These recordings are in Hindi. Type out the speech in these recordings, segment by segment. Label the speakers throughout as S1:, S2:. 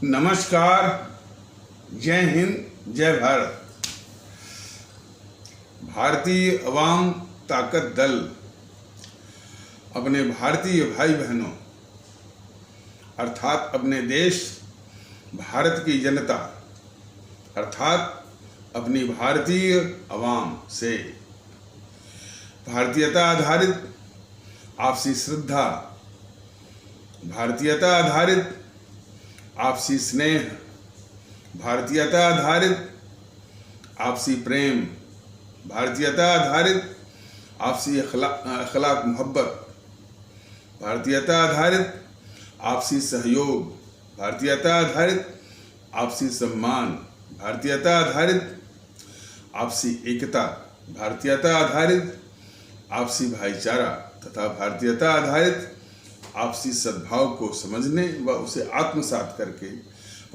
S1: नमस्कार, जय हिंद, जय भारत। भारतीय अवाम ताकत दल अपने भारतीय भाई बहनों अर्थात अपने देश भारत की जनता अर्थात अपनी भारतीय अवाम से भारतीयता आधारित आपसी श्रद्धा, भारतीयता आधारित आपसी स्नेह, भारतीयता आधारित आपसी प्रेम, भारतीयता आधारित आपसी अखलाक मोहब्बत, भारतीयता आधारित आपसी सहयोग, भारतीयता आधारित आपसी सम्मान, भारतीयता आधारित आपसी एकता, भारतीयता आधारित आपसी भाईचारा तथा भारतीयता आधारित आपसी सद्भाव को समझने व उसे आत्मसात करके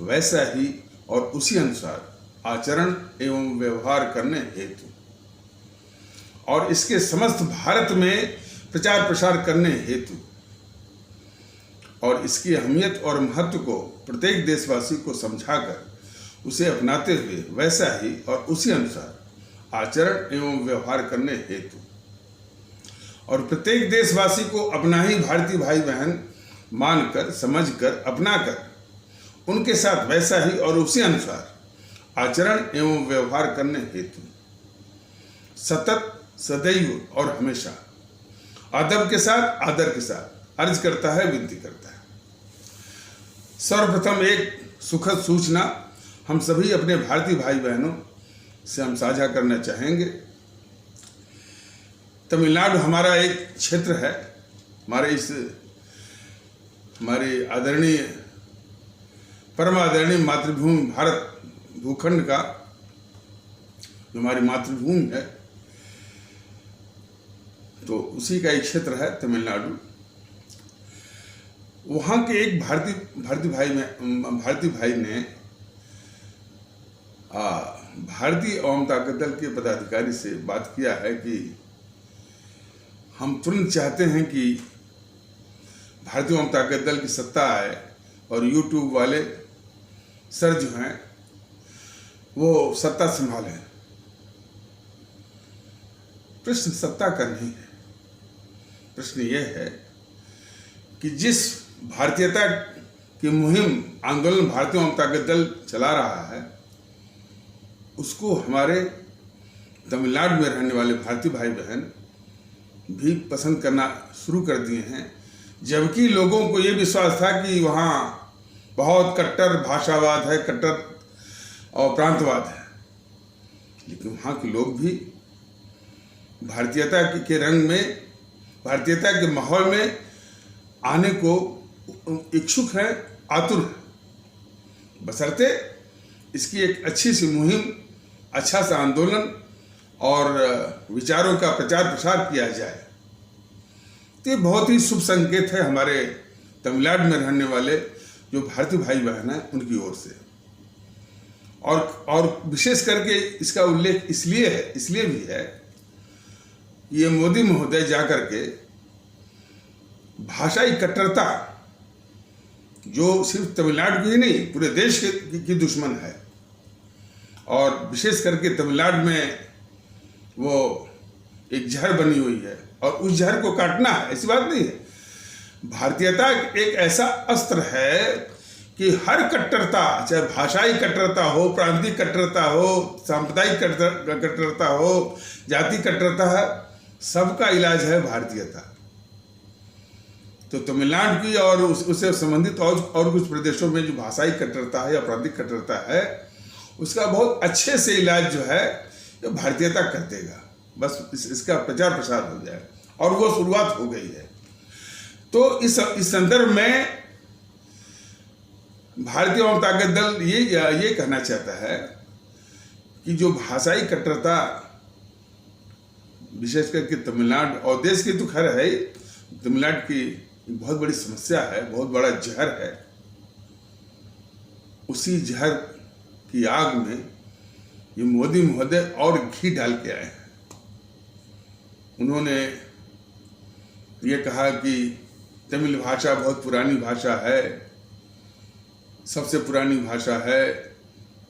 S1: वैसा ही और उसी अनुसार आचरण एवं व्यवहार करने हेतु और इसके समस्त भारत में प्रचार प्रसार करने हेतु और इसकी अहमियत और महत्व को प्रत्येक देशवासी को समझाकर उसे अपनाते हुए वैसा ही और उसी अनुसार आचरण एवं व्यवहार करने हेतु और प्रत्येक देशवासी को अपना ही भारतीय भाई बहन मानकर, समझकर, अपनाकर उनके साथ वैसा ही और उसी अनुसार आचरण एवं व्यवहार करने हेतु सतत, सदैव और हमेशा अदब के साथ, आदर के साथ अर्ज करता है, विनती करता है। सर्वप्रथम एक सुखद सूचना हम सभी अपने भारतीय भाई बहनों से हम साझा करना चाहेंगे। तमिलनाडु हमारा एक क्षेत्र है। हमारे आदरणीय परम आदरणीय मातृभूमि भारत भूखंड का जो हमारी मातृभूमि है तो उसी का एक क्षेत्र है तमिलनाडु। वहाँ के एक भारतीय भाई ने भारतीय अवाम ताकत दल के पदाधिकारी से बात किया है कि हम तुरंत चाहते हैं कि भारतीय अवाम ताकत दल की सत्ता आए और यूट्यूब वाले सर जो हैं वो सत्ता संभालें। प्रश्न सत्ता का नहीं है, प्रश्न यह है कि जिस भारतीयता की मुहिम आंदोलन भारतीय अवाम ताकत दल चला रहा है उसको हमारे तमिलनाडु में रहने वाले भारतीय भाई बहन भी पसंद करना शुरू कर दिए हैं, जबकि लोगों को ये विश्वास था कि वहाँ बहुत कट्टर भाषावाद है, कट्टर और प्रांतवाद है, लेकिन वहाँ के लोग भी भारतीयता के रंग में, भारतीयता के माहौल में आने को इच्छुक है, आतुर है, बशर्ते इसकी एक अच्छी सी मुहिम, अच्छा सा आंदोलन और विचारों का प्रचार प्रसार किया जाए। तो ये बहुत ही शुभ संकेत है हमारे तमिलनाडु में रहने वाले जो भारतीय भाई बहन हैं उनकी ओर से। और विशेष करके इसका उल्लेख इसलिए भी है कि ये मोदी महोदय जाकर के भाषाई कट्टरता जो सिर्फ तमिलनाडु की ही नहीं पूरे देश की दुश्मन है और विशेष करके तमिलनाडु में वो एक जहर बनी हुई है और उस जहर को काटना है, ऐसी बात नहीं है। भारतीयता एक ऐसा अस्त्र है कि हर कट्टरता, चाहे भाषाई कट्टरता हो, प्रांतीय कट्टरता हो, सांप्रदायिक कट्टरता हो, जाति कट्टरता है, सबका इलाज है भारतीयता। तो तमिलनाडु की और उससे संबंधित और कुछ प्रदेशों में जो भाषाई कट्टरता है या प्रांतीय कट्टरता है उसका बहुत अच्छे से इलाज जो है भारतीयता कर देगा। बस इसका प्रचार प्रसार हो जाए और वो शुरुआत हो गई है। तो इस संदर्भ में भारतीय अवाम ताकत दल ये कहना चाहता है कि जो भाषाई कट्टरता विशेष करके तमिलनाडु और देश की तो खैर है, तमिलनाडु की बहुत बड़ी समस्या है, बहुत बड़ा जहर है। उसी जहर की आग में ये मोदी महोदय और घी डाल के आए हैं। उन्होंने ये कहा कि तमिल भाषा बहुत पुरानी भाषा है सबसे पुरानी भाषा है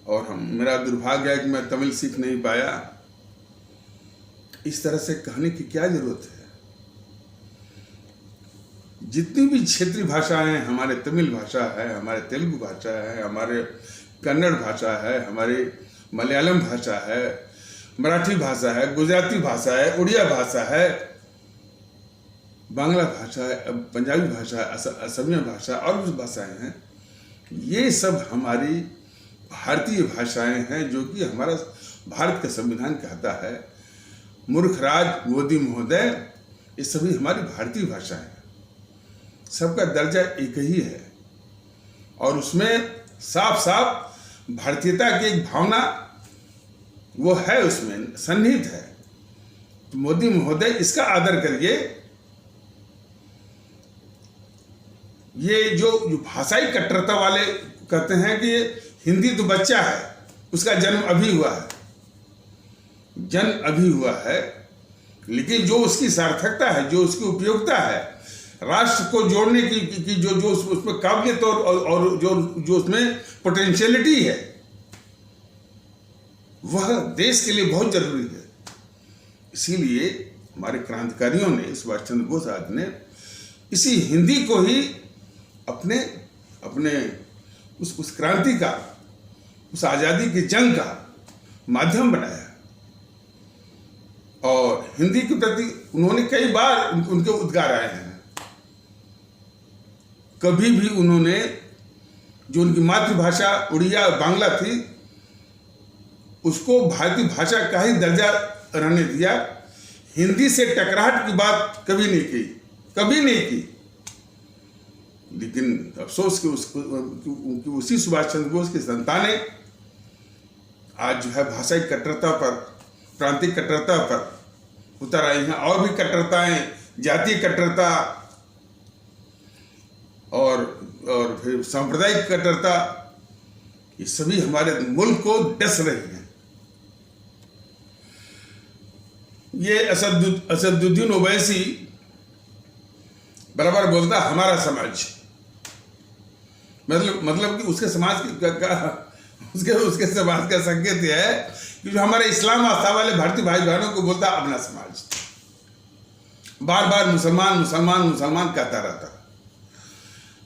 S1: और मेरा दुर्भाग्य है कि मैं तमिल सीख नहीं पाया। इस तरह से कहने की क्या जरूरत है? जितनी भी क्षेत्रीय भाषाएं हैं, हमारे तमिल भाषा है, हमारे तेलुगु भाषा है, हमारे कन्नड़ भाषा है, हमारे मलयालम भाषा है, मराठी भाषा है, गुजराती भाषा है, उड़िया भाषा है, बांग्ला भाषा है, पंजाबी भाषा है, असमिया भाषा और भी भाषाएं हैं। ये सब हमारी भारतीय भाषाएं हैं जो कि हमारा भारत का संविधान कहता है। मूर्खराज मोदी महोदय, ये सभी हमारी भारतीय भाषाएं हैं। सबका दर्जा एक ही है और उसमें साफ साफ भारतीयता की एक भावना वो है, उसमें सन्निहित है। तो मोदी महोदय इसका आदर करिए। ये जो भाषाई कट्टरता वाले कहते हैं कि हिंदी तो बच्चा है, उसका जन्म अभी हुआ है, जन्म अभी हुआ है, लेकिन जो उसकी सार्थकता है, जो उसकी उपयोगिता है, राष्ट्र को जोड़ने की जो उसमें काबिलियत और जो उसमें पोटेंशियलिटी है, वह देश के लिए बहुत जरूरी है। इसीलिए हमारे क्रांतिकारियों ने, सुभाष चंद्र बोस आदि ने इसी हिंदी को ही अपने उस क्रांति का, उस आजादी की जंग का माध्यम बनाया और हिंदी के प्रति उन्होंने कई बार उनके उद्गार आए हैं। कभी भी उन्होंने जो उनकी मातृभाषा उड़िया बांग्ला थी उसको भारतीय भाषा का ही दर्जा रहने दिया। हिंदी से टकराहट की बात कभी नहीं की, कभी नहीं की। लेकिन अफसोस कि उसी सुभाष चंद्र बोस की संतानें आज जो है भाषाई कट्टरता पर, प्रांतिक कट्टरता पर उतर आई हैं। और भी कट्टरताएं, जातीय कट्टरता और फिर सांप्रदायिक कट्टरता, ये सभी हमारे मुल्क को डस रही हैं। ये असदुद्दीन ओवैसी बराबर बोलता हमारा समाज, मतलब कि उसके समाज उसके समाज का संकेत यह है कि जो हमारे इस्लाम आस्था वाले भारतीय भाई बहनों को बोलता अपना समाज, बार बार मुसलमान मुसलमान मुसलमान कहता रहता।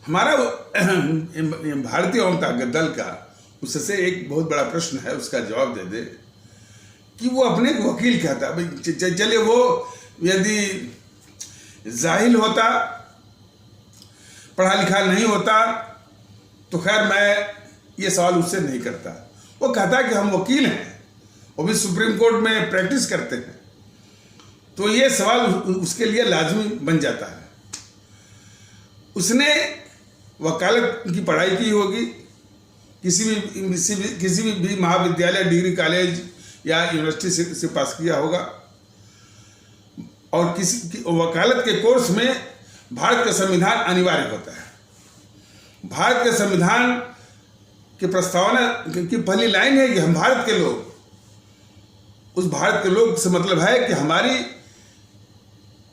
S1: हमारा भारतीय जनता दल का उससे एक बहुत बड़ा प्रश्न है, उसका जवाब दे दे कि वो अपने वकील कहता। भाई चलिए, वो यदि जाहिल होता, पढ़ा लिखा नहीं होता तो खैर मैं ये सवाल उससे नहीं करता। वो कहता कि हम वकील हैं, वो भी सुप्रीम कोर्ट में प्रैक्टिस करते हैं, तो ये सवाल उसके लिए लाजमी बन जाता है। उसने वकालत की पढ़ाई की होगी, किसी भी महाविद्यालय, डिग्री कॉलेज या यूनिवर्सिटी से पास किया होगा और किसी वकालत के कोर्स में भारत का संविधान अनिवार्य होता है। भारत के संविधान की प्रस्तावना की पहली लाइन है कि हम भारत के लोग। उस भारत के लोग से मतलब है कि हमारी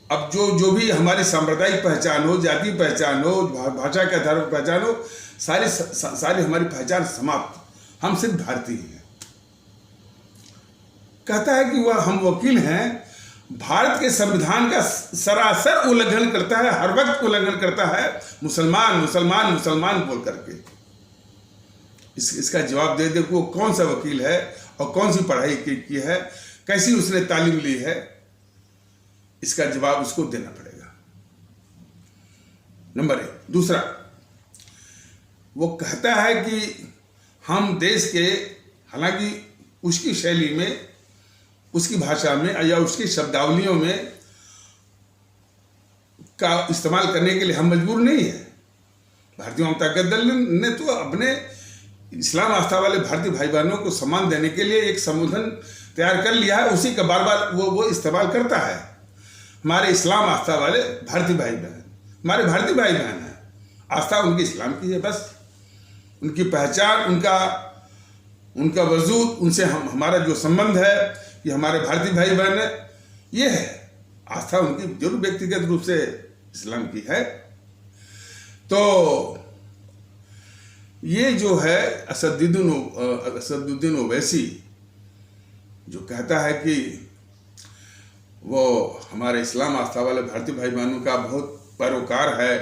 S1: अब जो भी हमारी सांप्रदायिक पहचान हो, जातीय पहचान हो, भाषा के आधार पर पहचान हो, सारी हमारी पहचान समाप्त, हम सिर्फ भारतीय हैं। कहता है कि वह हम वकील हैं, भारत के संविधान का सरासर उल्लंघन करता है, हर वक्त उल्लंघन करता है, मुसलमान मुसलमान मुसलमान बोल करके। इसका जवाब दे दे कि वो कौन सा वकील है और कौन सी पढ़ाई की है, कैसी उसने तालीम ली है। इसका जवाब उसको देना पड़ेगा। नंबर 1। दूसरा, वो कहता है कि हम देश के, हालांकि उसकी शैली में, उसकी भाषा में या उसकी शब्दावलियों में का इस्तेमाल करने के लिए हम मजबूर नहीं है। भारतीय जनता दल ने तो अपने इस्लाम आस्था वाले भारतीय भाई बहनों को सम्मान देने के लिए एक संबोधन तैयार कर लिया है, उसी का बार बार वो इस्तेमाल करता है। हमारे इस्लाम आस्था वाले भारतीय भाई बहन, हमारे भारतीय भाई बहन हैं, आस्था उनकी इस्लाम की है, बस उनकी पहचान, उनका वजूद, उनसे हमारा जो संबंध है कि हमारे भारतीय भाई बहन है, ये है। आस्था उनकी जरूर व्यक्तिगत रूप से इस्लाम की है। तो ये जो है असदुद्दीन ओवैसी जो कहता है कि वो हमारे इस्लाम आस्था वाले भारतीय भाई बहनों का बहुत पैरोकार है,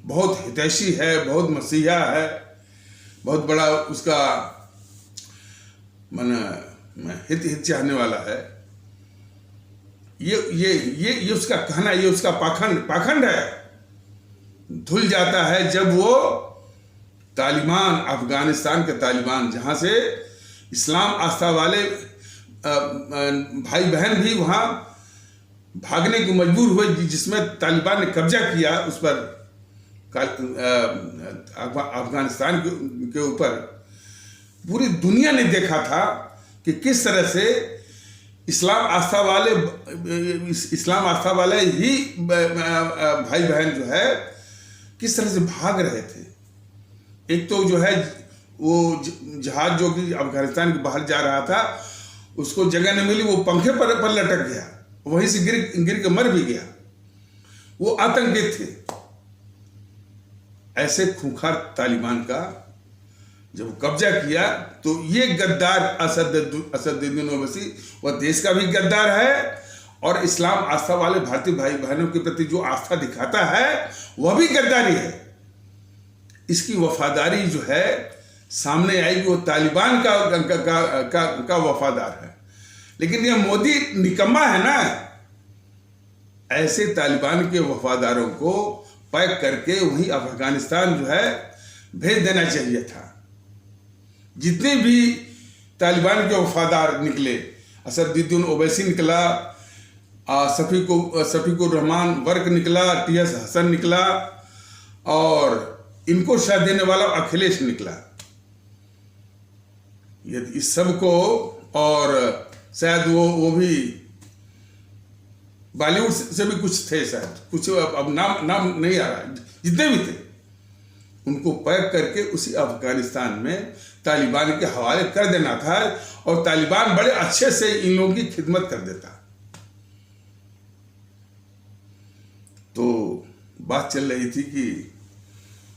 S1: बहुत हितैषी है, बहुत मसीहा है, बहुत बड़ा उसका हित चाहने वाला है, ये उसका कहना, ये उसका पाखंड है। धुल जाता है जब वो तालिबान, अफगानिस्तान के तालिबान, जहां से इस्लाम आस्था वाले भाई बहन भी वहां भागने को मजबूर हुए, जिसमें तालिबान ने कब्जा किया उस पर, अफगानिस्तान के ऊपर। पूरी दुनिया ने देखा था कि किस तरह से इस्लाम आस्था वाले ही भाई बहन जो है किस तरह से भाग रहे थे। एक तो जो है वो जहाज जो कि अफगानिस्तान के बाहर जा रहा था, उसको जगह नहीं मिली, वो पंखे पर लटक गया, वहीं से गिर के मर भी गया। वो आतंकित थे। ऐसे खूंखार तालिबान का जब कब्जा किया तो ये गद्दार असदुद्दीन ओवैसी, वह देश का भी गद्दार है और इस्लाम आस्था वाले भारतीय भाई बहनों के प्रति जो आस्था दिखाता है वह भी गद्दारी है। इसकी वफादारी जो है सामने आएगी, वो तालिबान का वफादार है। लेकिन ये मोदी निकम्मा है ना। ऐसे तालिबान के वफादारों को पैक करके वहीं अफगानिस्तान जो है भेज देना चाहिए था। जितने भी तालिबान के वफादार निकले, असदुद्दीन ओवैसी निकला, शफीकुर रहमान वर्क निकला, टीएस हसन निकला, और इनको साथ देने वाला अखिलेश निकला। यदि इस सब को, और शायद वो भी बॉलीवुड से भी कुछ थे, शायद कुछ, अब नाम नहीं आ रहा, जितने भी थे उनको पैक करके उसी अफगानिस्तान में तालिबान के हवाले कर देना था, और तालिबान बड़े अच्छे से इन लोगों की खिदमत कर देता। तो बात चल रही थी कि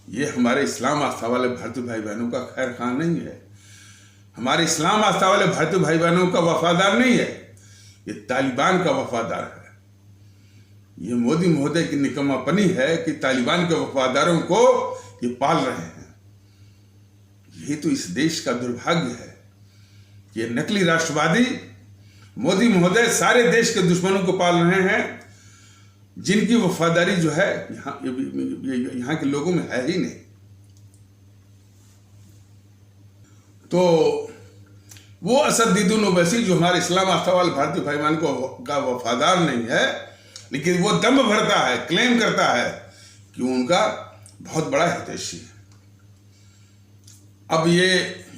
S1: ये हमारे इस्लाम आस्था वाले भारतीय भाई बहनों का खैर खां नहीं है, हमारे इस्लाम आस्था वाले भारतीय भाई बहनों का वफादार नहीं है, ये तालिबान का वफादार है। ये मोदी महोदय की निकम्मापनी है कि तालिबान के वफादारों को ये पाल रहे हैं। यही तो इस देश का दुर्भाग्य है। ये नकली राष्ट्रवादी मोदी महोदय सारे देश के दुश्मनों को पाल रहे हैं, जिनकी वफादारी जो है यहाँ के लोगों में है ही नहीं। तो वो असदुद्दीन ओवैसी जो हमारे इस्लाम आस्था वाले भारतीय भाई बहन का वफादार नहीं है, लेकिन वो दम भरता है, क्लेम करता है कि उनका बहुत बड़ा हितैषी है। अब ये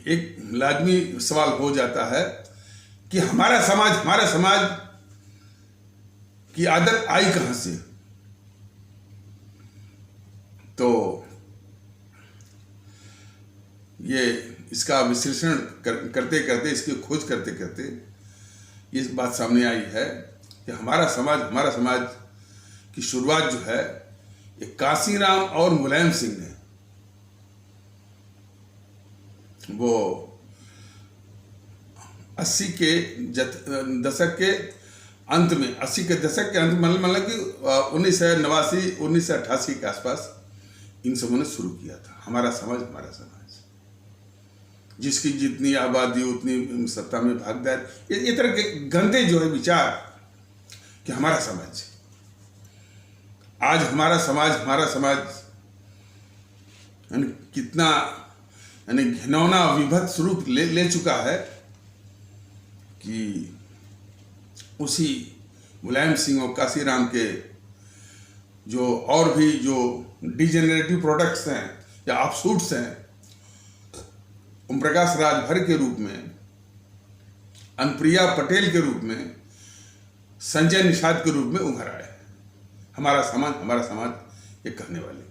S1: एक लाजमी सवाल हो जाता है कि हमारा समाज की आदत आई कहां से? तो ये इसका विश्लेषण करते करते, इसकी खोज करते करते ये बात सामने आई है कि हमारा समाज की शुरुआत जो है ये काशीराम और मुलायम सिंह ने, वो 80 के दशक के अंत में, 80 के दशक के अंत, मतलब कि 1989 1988 के आसपास इन सबों ने शुरू किया था। हमारा समाज, जिसकी जितनी आबादी उतनी सत्ता में भागीदार, ये तरह के गंदे जो है विचार कि हमारा समाज, आज हमारा समाज कितना घिनौना विभत्स रूप ले चुका है कि उसी मुलायम सिंह और काशीराम के जो और भी जो डिजेनरेटिव प्रोडक्ट्स हैं या ऑफशूट्स हैं, ओम प्रकाश राजभर के रूप में, अनुप्रिया पटेल के रूप में, संजय निषाद के रूप में उभर आए। हमारा समाज ये कहने वाले,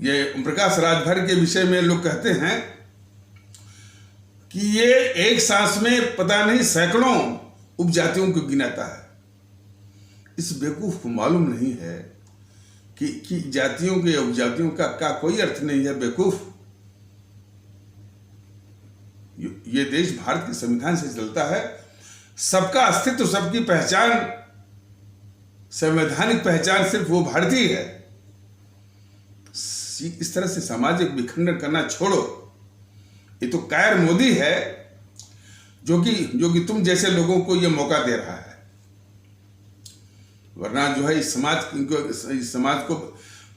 S1: ये ओम प्रकाश राजभर के विषय में लोग कहते हैं कि ये एक सांस में पता नहीं सैकड़ों उपजातियों को गिनाता है। इस बेवकूफ को मालूम नहीं है कि जातियों के उपजातियों का कोई अर्थ नहीं है बेवकूफ। ये देश भारत के संविधान से चलता है। सबका अस्तित्व, सबकी पहचान, संवैधानिक पहचान सिर्फ वो भारतीय है। इस तरह से सामाजिक विखंडन करना छोड़ो। ये तो कायर मोदी है जो कि तुम जैसे लोगों को ये मौका दे रहा है। वरना जो है इस समाज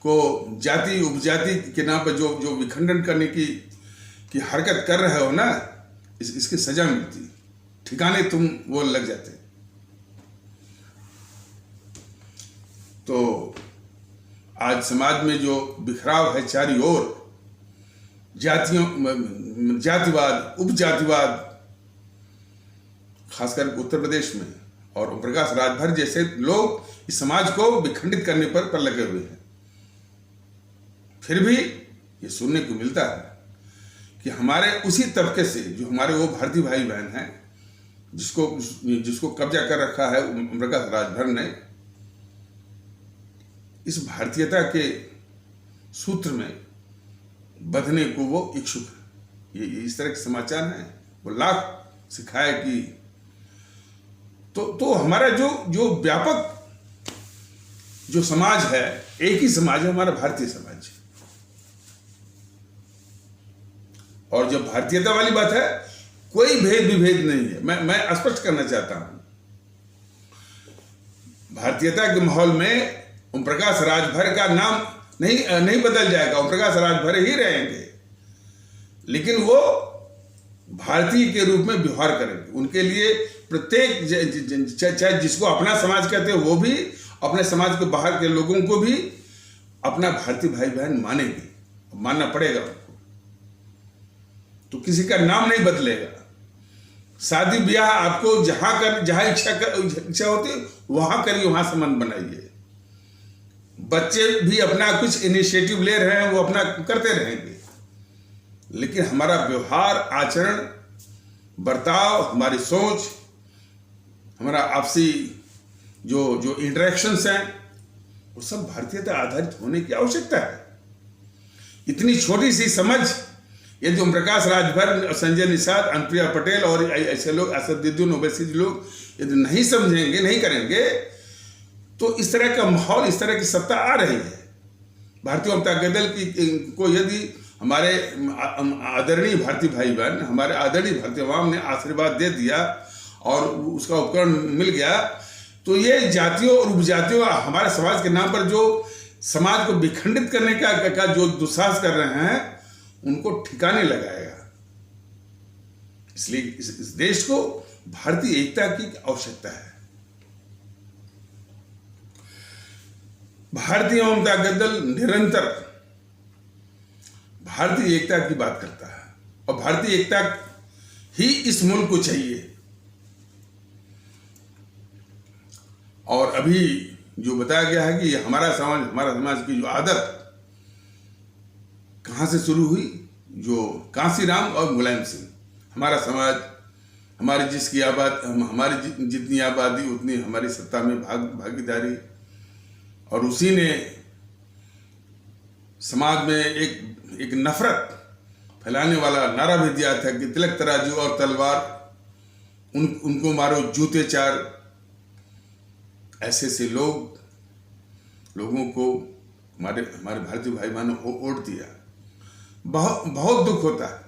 S1: को जाति उपजाति के नाम पर जो विखंडन करने की हरकत कर रहे हो ना, इसकी सजा मिलती, ठिकाने तुम वो लग जाते। तो आज समाज में जो बिखराव है चारों ओर, जातिवाद, उपजातिवाद, खासकर उत्तर प्रदेश में, और ओम प्रकाश राजभर जैसे लोग इस समाज को विखंडित करने पर लगे हुए हैं। फिर भी ये सुनने को मिलता है कि हमारे उसी तबके से, जो हमारे वो भारतीय भाई बहन हैं जिसको कब्जा कर रखा है ओम प्रकाश राजभर ने, इस भारतीयता के सूत्र में बंधने को वो इच्छुक है। ये इस तरह के समाचार हैं। वो लाख सिखाए कि तो हमारा जो व्यापक जो समाज है, एक ही समाज है, हमारा भारतीय समाज। और जब भारतीयता वाली बात है, कोई भेद विभेद नहीं है। मैं स्पष्ट करना चाहता हूं, भारतीयता के माहौल में ओम प्रकाश राजभर का नाम नहीं बदल जाएगा। ओम प्रकाश राजभर ही रहेंगे, लेकिन वो भारतीय के रूप में व्यवहार करेंगे। उनके लिए प्रत्येक, चाहे जिसको अपना समाज कहते हैं वो भी, अपने समाज के बाहर के लोगों को भी अपना भारतीय भाई बहन मानेंगे, मानना पड़ेगा उनको। तो किसी का नाम नहीं बदलेगा। शादी ब्याह आपको जहां इच्छा होती है वहां करिए, वहां संबंध बनाइए। बच्चे भी अपना कुछ इनिशिएटिव ले रहे हैं, वो अपना करते रहेंगे, लेकिन हमारा व्यवहार, आचरण, बर्ताव, हमारी सोच, हमारा आपसी जो इंटरेक्शंस हैं, वो सब भारतीयता आधारित होने की आवश्यकता है। इतनी छोटी सी समझ यदि ओम प्रकाश राजभर, संजय निषाद, अनुप्रिया पटेल और ऐसे लोग, असदुद्दीन ओवैसी लोग यदि नहीं समझेंगे, नहीं करेंगे, तो इस तरह का माहौल, इस तरह की सत्ता आ रही है। भारतीय जनता दल को यदि हमारे आदरणीय भारतीय भाई बहन, हमारे आदरणीय भारतीय अवाम ने आशीर्वाद दे दिया और उसका उपकरण मिल गया, तो ये जातियों और उपजातियों, हमारे समाज के नाम पर जो समाज को विखंडित करने का जो दुस्साहस कर रहे हैं, उनको ठिकाने लगाएगा। इसलिए इस देश को भारतीय एकता की आवश्यकता है। भारतीय जनता दल निरंतर भारतीय एकता की बात करता है, और भारतीय एकता ही इस मुल्क को चाहिए। और अभी जो बताया गया है कि हमारा समाज की जो आदत कहां से शुरू हुई, जो कांसीराम और मुलायम सिंह, हमारा समाज, हमारी जितनी आबादी उतनी हमारी सत्ता में भागीदारी, और उसी ने समाज में एक नफरत फैलाने वाला नारा भी दिया था कि तिलक तराजू और तलवार, उनको मारो जूते चार। ऐसे लोगों को हमारे भारतीय भाई बहनों को वोट दिया। बहुत दुख होता है।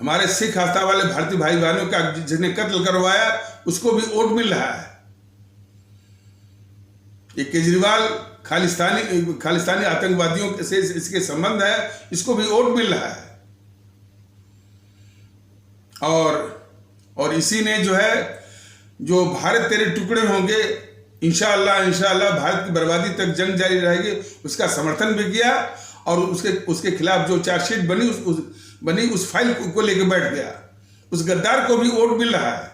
S1: हमारे सिख आस्था वाले भारतीय भाई बहनों का जिसने कत्ल करवाया, उसको भी वोट मिल रहा है। ये केजरीवाल खालिस्तानी आतंकवादियों से इसके संबंध है, इसको भी वोट मिल रहा है। और इसी ने जो भारत तेरे टुकड़े होंगे, इंशाअल्लाह भारत की बर्बादी तक जंग जारी रहेगी, उसका समर्थन भी किया, और उसके खिलाफ जो चार्जशीट बनी उस फाइल को लेकर बैठ गया। उस गद्दार को भी वोट मिल रहा है।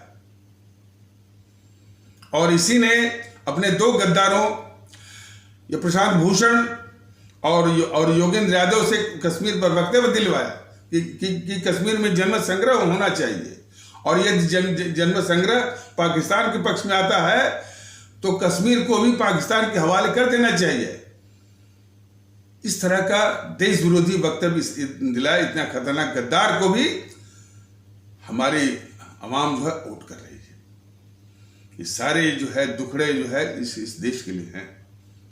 S1: और इसी ने अपने दो गद्दारों, ये प्रशांत भूषण और योगेंद्र यादव से कश्मीर पर वक्तव्य दिलवाया कि कश्मीर में जन्म संग्रह होना चाहिए, और यदि जन्म संग्रह पाकिस्तान के पक्ष में आता है तो कश्मीर को भी पाकिस्तान के हवाले कर देना चाहिए। इस तरह का देश विरोधी वक्तव्य दिलाए, इतना खतरनाक गद्दार को भी हमारी आवाम जो है वोट कर रही है। ये सारे जो है दुखड़े जो है इस देश के लिए हैं,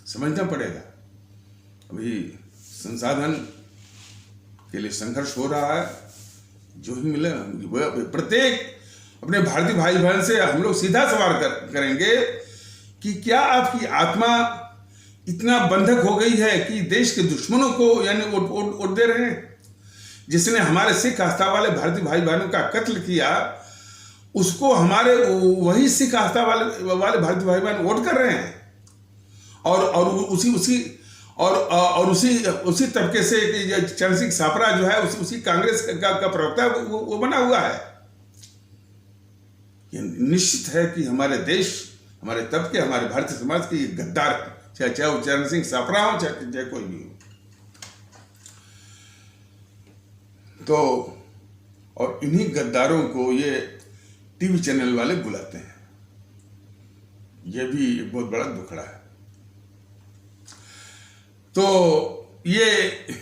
S1: समझना पड़ेगा। अभी संसाधन के लिए संघर्ष हो रहा है, जो ही मिले प्रत्येक अपने भारतीय भाई बहन से हम लोग सीधा सवाल करेंगे कि क्या आपकी आत्मा इतना बंधक हो गई है कि देश के दुश्मनों को यानी वोट दे रहे हैं? जिसने हमारे सिख आस्था वाले भारतीय भाई बहनों का कत्ल किया, उसको हमारे वही सिख आस्था वाले भारतीय भाई बहन वोट कर रहे हैं। और उसी तबके से चरण सिंह सापरा जो है उसी कांग्रेस का प्रवक्ता वो बना हुआ है। ये निश्चित है कि हमारे देश, हमारे तबके, हमारे भारतीय समाज के ये गद्दार है, चाहे वो चरण सिंह सापरा हो, चाहे कोई भी हो। तो और इन्हीं गद्दारों को ये टीवी चैनल वाले बुलाते हैं। ये भी एक बहुत बड़ा दुखड़ा है। तो ये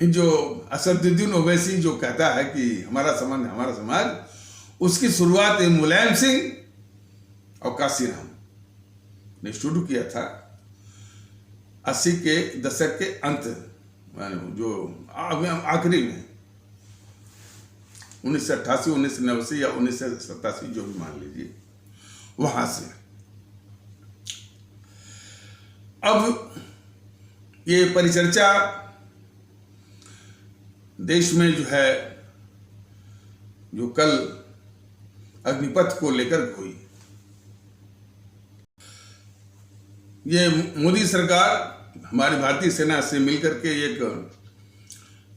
S1: जो असदुद्दीन ओवैसी जो कहता है कि हमारा समाज, उसकी शुरुआत मुलायम सिंह और काशीराम ने शुरू किया था 80 के दशक के अंत, जो आखिरी में 1988, 1989 या 1987 जो भी मान लीजिए, वहां से। अब ये परिचर्चा देश में जो है, जो कल अग्निपथ को लेकर हुई, ये मोदी सरकार हमारी भारतीय सेना से मिलकर के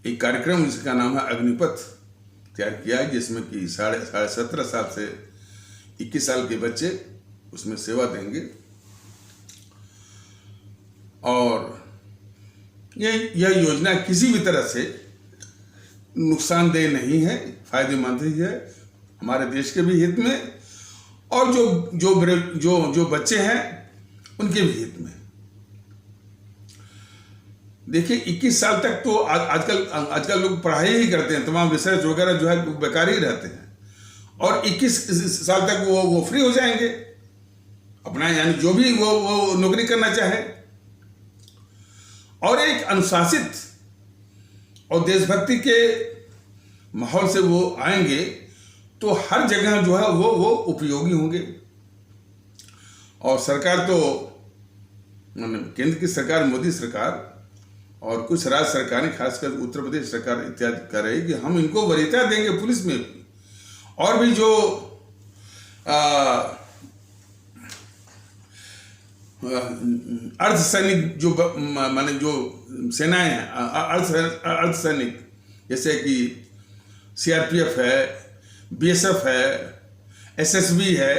S1: एक कार्यक्रम जिसका नाम है अग्निपथ तैयार किया है, जिसमें कि 17.5 साल से 21 साल के बच्चे उसमें सेवा देंगे। और यह योजना किसी भी तरह से नुकसानदेह नहीं है, फायदेमंद ही है हमारे देश के भी हित में, और जो बच्चे हैं उनके भी हित में। देखिए 21 साल तक तो आजकल लोग पढ़ाई ही करते हैं, तमाम रिसर्च वगैरह जो है बेकार ही रहते हैं, और 21 साल तक वो फ्री हो जाएंगे अपना, यानी जो भी वो नौकरी करना चाहे। और एक अनुशासित और देशभक्ति के माहौल से वो आएंगे तो हर जगह जो है वो उपयोगी होंगे। और सरकार तो केंद्र की सरकार, मोदी सरकार, और कुछ राज्य सरकारें, खासकर उत्तर प्रदेश सरकार इत्यादि कर रही है कि हम इनको वरीयता देंगे पुलिस में भी, और भी जो अर्धसैनिक जो माने जो सेनाएं हैं, अर्धसैनिक, जैसे कि सीआरपीएफ है, बीएसएफ है, एसएसबी है,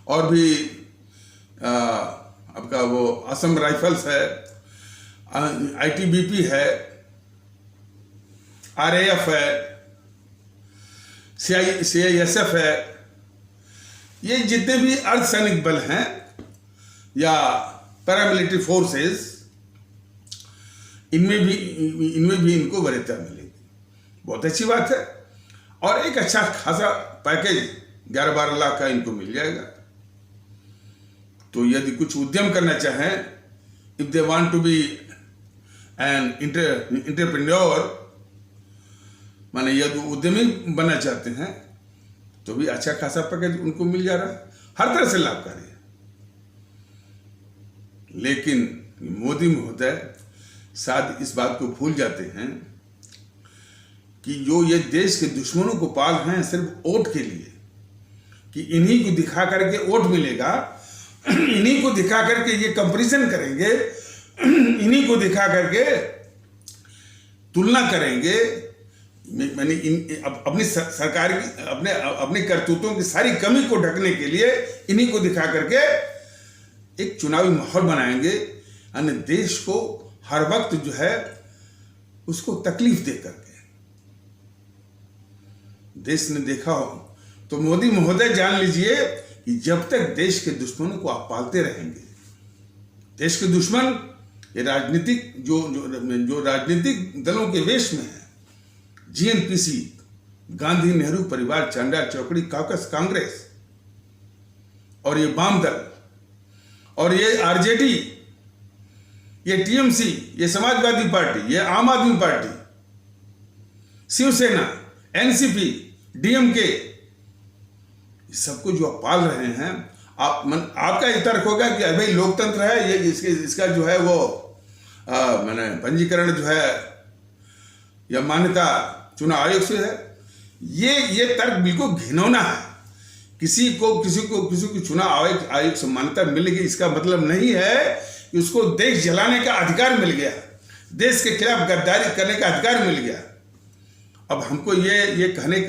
S1: और भी आपका वो असम राइफल्स है, आईटीबीपी है, आरएएफ है, सीआईएसएफ है, ये जितने भी अर्धसैनिक बल हैं या पैरामिलिट्री फोर्सेस, इनमें भी इनको वरीयता मिलेगी। बहुत अच्छी बात है। और एक अच्छा खासा पैकेज 11-12 लाख का इनको मिल जाएगा। तो यदि कुछ उद्यम करना चाहें, if they want to be an entrepreneur, माने यदि उद्यमी बनना चाहते हैं, तो भी अच्छा खासा पैकेज उनको मिल जा रहा है, हर तरह से लाभकारी है। लेकिन मोदी महोदय शायद इस बात को भूल जाते हैं कि जो ये देश के दुश्मनों को पाल हैं सिर्फ वोट के लिए, कि इन्हीं को दिखा करके वोट मिलेगा, इन्हीं को दिखा करके ये कंपैरिजन करेंगे, इन्हीं को दिखा करके तुलना करेंगे, मैंने अपनी सरकार की अपने करतूतों की सारी कमी को ढकने के लिए इन्हीं को दिखा करके एक चुनावी माहौल बनाएंगे, यानी देश को हर वक्त जो है उसको तकलीफ दे करके। देश ने देखा हो तो मोदी महोदय जान लीजिए कि जब तक देश के दुश्मनों को आप पालते रहेंगे, देश के दुश्मन ये राजनीतिक जो राजनीतिक दलों के वेश में है, जीएनपीसी, गांधी नेहरू परिवार, चांडा चौकड़ी कॉकस कांग्रेस, और ये वाम दल, और ये आरजेडी, ये टीएमसी, ये समाजवादी पार्टी, ये आम आदमी पार्टी, शिवसेना, एनसीपी, डीएमके, सबको जो आप पाल रहे हैं, आपका ये तर्क होगा कि भाई लोकतंत्र है, ये इसका जो है वो मैंने पंजीकरण जो है या मान्यता चुनाव आयोग से है। ये तर्क बिल्कुल घिनौना है। किसी को चुनाव आयोग से मान्यता मिल गई, इसका मतलब नहीं है कि उसको देश जलाने का अधिकार मिल गया, देश के खिलाफ गद्दारी करने का अधिकार मिल गया। अब हमको ये कहने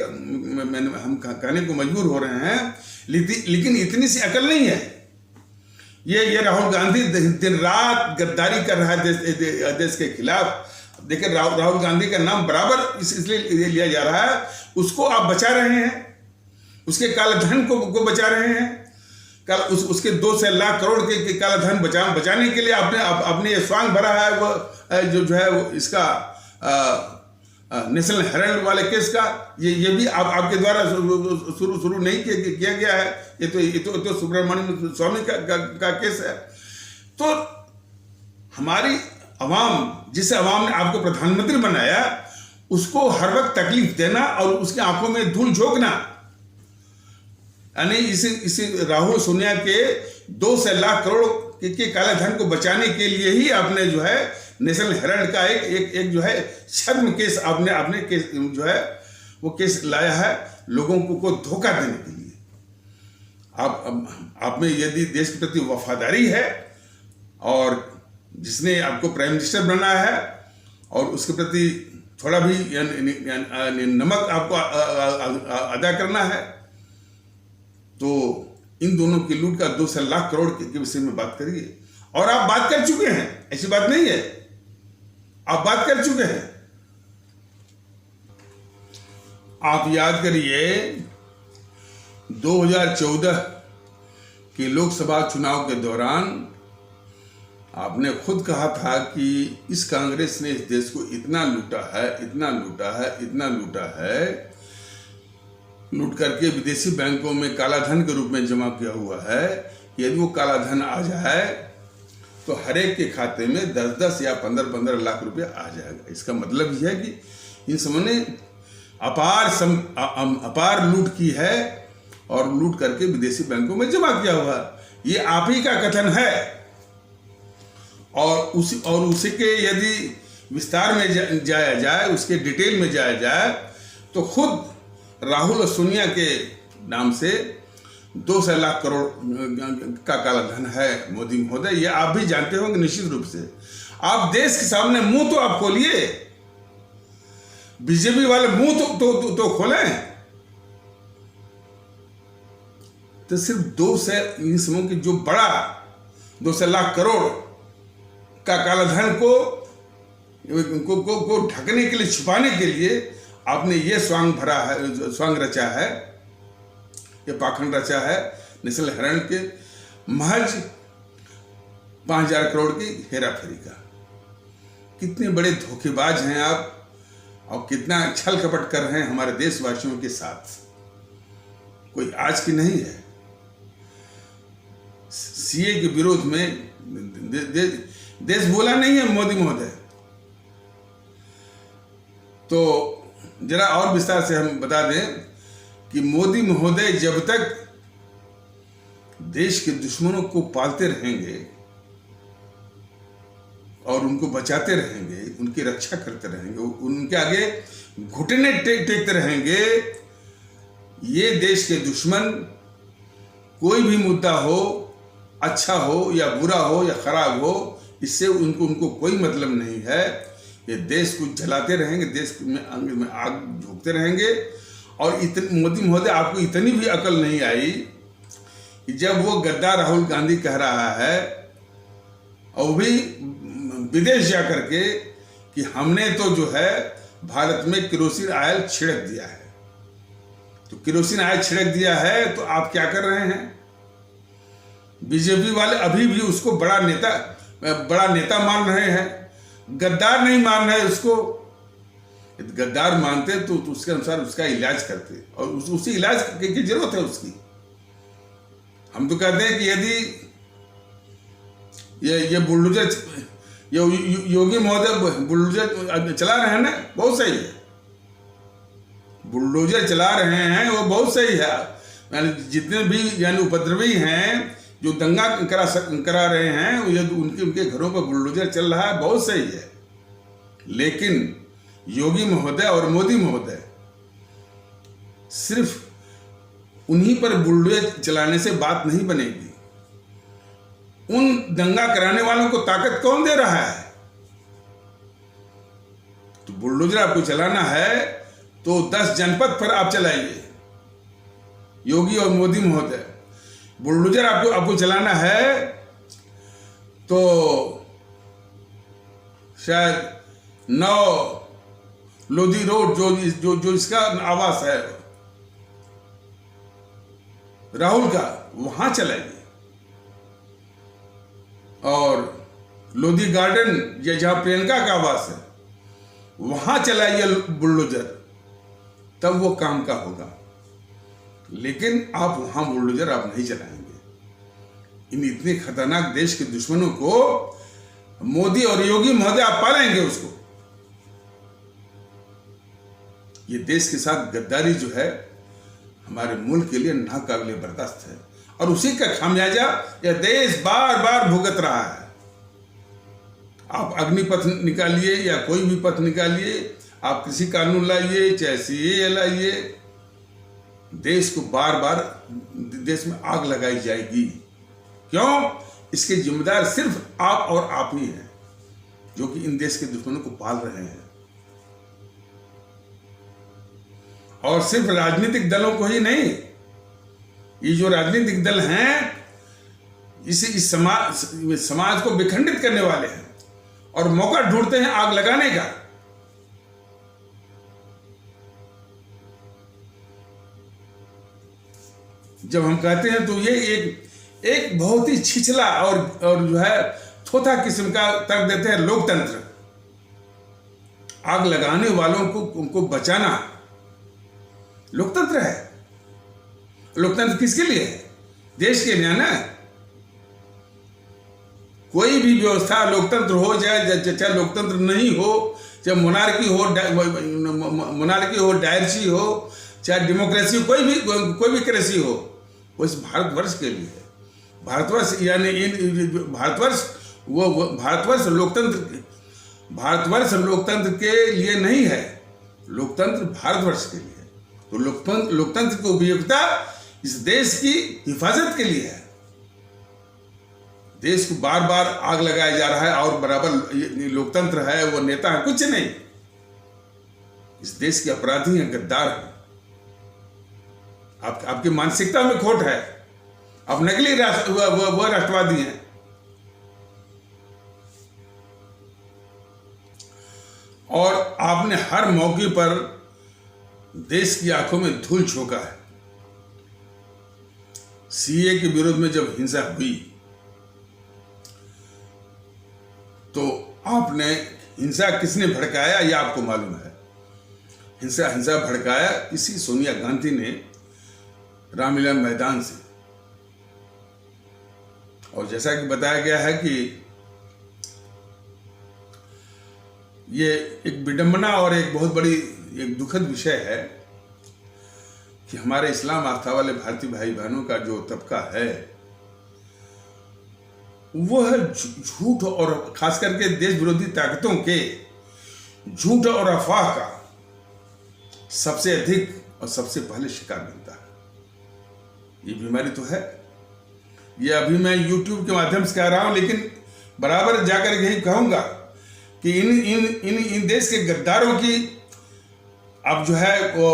S1: को मजबूर हो रहे हैं, लेकिन इतनी सी अकल नहीं है। ये राहुल गांधी दिन रात गद्दारी कर रहा है देश के खिलाफ। देखिए, राहुल गांधी का नाम बराबर इसलिए लिया जा रहा है, उसको आप बचा रहे हैं, उसके काले धन को बचा रहे हैं। उसके 2 से लाख करोड़ के काला धन बचाने के लिए आपने ये स्वांग भरा है, वो जो है वो इसका नेशनल हेराल्ड वाले केस का। ये भी आपके द्वारा शुरू नहीं किया गया है। ये तो सुब्रमण्यम स्वामी का केस है। तो हमारी अवाम, जिस अवाम ने आपको प्रधानमंत्री बनाया, उसको हर वक्त तकलीफ देना और उसकी आंखों में धूल झोंकना, यानी इस राहुल सोनिया के 2 से लाख करोड़ के काले धन को बचाने के लिए ही आपने जो है नेशनल हेराल्ड का एक जो है छद्म केस आपने केस जो है वो केस लाया है, लोगों को धोखा देने के लिए। आप में यदि देश के प्रति वफादारी है और जिसने आपको प्राइम मिनिस्टर बनाया है और उसके प्रति थोड़ा भी नमक आपको अदा करना है, तो इन दोनों की लूट का 2 से लाख करोड़ के विषय में बात करिए। और आप बात कर चुके हैं, ऐसी बात नहीं है, आप बात कर चुके हैं। आप याद करिए 2014 के लोकसभा चुनाव के दौरान आपने खुद कहा था कि इस कांग्रेस ने इस देश को इतना लूटा है, लूट करके विदेशी बैंकों में काला धन के रूप में जमा किया हुआ है। यदि वो काला धन आ जाए तो हर एक के खाते में 10-10 या 15-15 लाख रुपए आ जाएगा। इसका मतलब यह है कि इन समूह ने अपार लूट की है और लूट करके विदेशी बैंकों में जमा किया हुआ है। ये आप ही का कथन है। और उसी के यदि विस्तार में जाया जाए, उसके डिटेल में जाया जाए, तो खुद राहुल और सोनिया के नाम से 2 से लाख करोड़ का काला धन है मोदी महोदय। ये आप भी जानते होंगे निश्चित रूप से। आप देश के सामने मुंह तो आप खोलिए, बीजेपी वाले मुंह तो खोलें। तो सिर्फ 2 से इन समूह की जो बड़ा 2 से लाख करोड़ का काला धन को ढकने के लिए, छुपाने के लिए आपने ये स्वांग रचा है, ये पाखंड रचा है नेशनल हेराल्ड के महज 5000 करोड़ की हेरा फेरी का। कितने बड़े धोखेबाज हैं आप और कितना छल कपट कर रहे हैं हमारे देशवासियों के साथ। कोई आज की नहीं है। सीए के विरोध में देश बोला नहीं है मोदी महोदय। तो जरा और विस्तार से हम बता दें कि मोदी महोदय जब तक देश के दुश्मनों को पालते रहेंगे और उनको बचाते रहेंगे, उनकी रक्षा करते रहेंगे, उनके आगे घुटने टेकते रहेंगे, ये देश के दुश्मन कोई भी मुद्दा हो, अच्छा हो या बुरा हो या खराब हो, इससे उनको कोई मतलब नहीं है। ये देश को जलाते रहेंगे, देश में आग झोंकते रहेंगे। और मोदी महोदय, आपको इतनी भी अकल नहीं आई कि जब वो गद्दार राहुल गांधी कह रहा है और भी विदेश जा करके कि हमने तो जो है भारत में केरोसिन ऑयल छिड़क दिया है, तो केरोसिन ऑयल छिड़क दिया है तो आप क्या कर रहे हैं? बीजेपी वाले अभी भी उसको बड़ा नेता बड़ा नेता मान रहे हैं, गद्दार नहीं मान रहे उसको। गद्दार मानते तो उसके अनुसार उसका इलाज करते, और उसी इलाज की जरूरत है उसकी। हम तो कहते हैं कि यदि ये बुलडोजर, योगी महोदय बुलडोजर चला रहे हैं ना, बहुत सही है। बुलडोजर चला रहे हैं वो बहुत सही है। यानी जितने भी यानी उपद्रवी हैं जो दंगा करा रहे हैं, उनके घरों पर बुलडोजर चल रहा है, बहुत सही है। लेकिन योगी महोदय और मोदी महोदय सिर्फ उन्हीं पर बुलडोजर चलाने से बात नहीं बनेगी। उन दंगा कराने वालों को ताकत कौन दे रहा है? तो बुलडोजर आपको चलाना है तो 10 जनपद पर आप चलाइए, योगी और मोदी महोदय। बुलडोजर आपको चलाना है तो शायद 9 लोधी रोड जो इसका आवास है राहुल का, वहां चलाइए। और लोधी गार्डन जहां प्रियंका का आवास है, वहां चलाइए बुलडोजर, तब वो काम का होगा। लेकिन आप वहां बुलडोजर आप नहीं चलाएंगे। इन इतने खतरनाक देश के दुश्मनों को मोदी और योगी महोदय आप पालेंगे उसको। ये देश के साथ गद्दारी जो है हमारे मुल्क के लिए नाकाबिले बर्दाश्त है, और उसी का खामियाजा यह देश बार बार भुगत रहा है। आप अग्निपथ निकालिए या कोई भी पथ निकालिए, आप कृषि कानून लाइए, चाहे सीएए लाइए, देश को बार बार देश में आग लगाई जाएगी। क्यों? इसके जिम्मेदार सिर्फ आप और आप ही हैं, जो कि इन देश के दुश्मनों को पाल रहे हैं। और सिर्फ राजनीतिक दलों को ही नहीं, ये जो राजनीतिक दल हैं इस समाज को विखंडित करने वाले हैं और मौका ढूंढते हैं आग लगाने का। जब हम कहते हैं तो ये एक बहुत ही छिछला और जो है थोथा किस्म का तर्क देते हैं, लोकतंत्र। आग लगाने वालों को उनको बचाना लोकतंत्र है। लोकतंत्र किसके लिए है? देश के लिए ना। कोई भी व्यवस्था लोकतंत्र हो, चाहे लोकतंत्र नहीं हो, चाहे मोनार्की हो, डायरेक्सी हो, चाहे डेमोक्रेसी, कोई भी क्रेसी हो, वो इस भारतवर्ष के लिए है। भारतवर्ष यानी भारतवर्ष लोकतंत्र के लिए नहीं है, लोकतंत्र भारतवर्ष के लिए है। तो लोकतंत्र की उपयोगिता इस देश की हिफाजत के लिए है। देश को बार बार आग लगाया जा रहा है और बराबर लोकतंत्र है, वो नेता है, कुछ नहीं। इस देश के अपराधी हैं, गद्दार हैं। आपकी मानसिकता में खोट है। आप नकली वो राष्ट्रवादी हैं। और आपने हर मौके पर देश की आंखों में धूल झोंका है। सीए के विरोध में जब हिंसा हुई तो आपने हिंसा किसने भड़काया ये आपको मालूम है। हिंसा भड़काया इसी सोनिया गांधी ने रामलीला मैदान से। और जैसा कि बताया गया है कि ये एक विडंबना और एक बहुत बड़ी एक दुखद विषय है कि हमारे इस्लाम आस्था वाले भारतीय भाई बहनों का जो तबका है वह झूठ और खास करके देश विरोधी ताकतों के झूठ और अफवाह का सबसे अधिक और सबसे पहले शिकार बनता है। ये बीमारी तो है। ये अभी मैं YouTube के माध्यम से कह रहा हूं, लेकिन बराबर जाकर यही कहूंगा कि इन देश के गद्दारों की अब जो है वो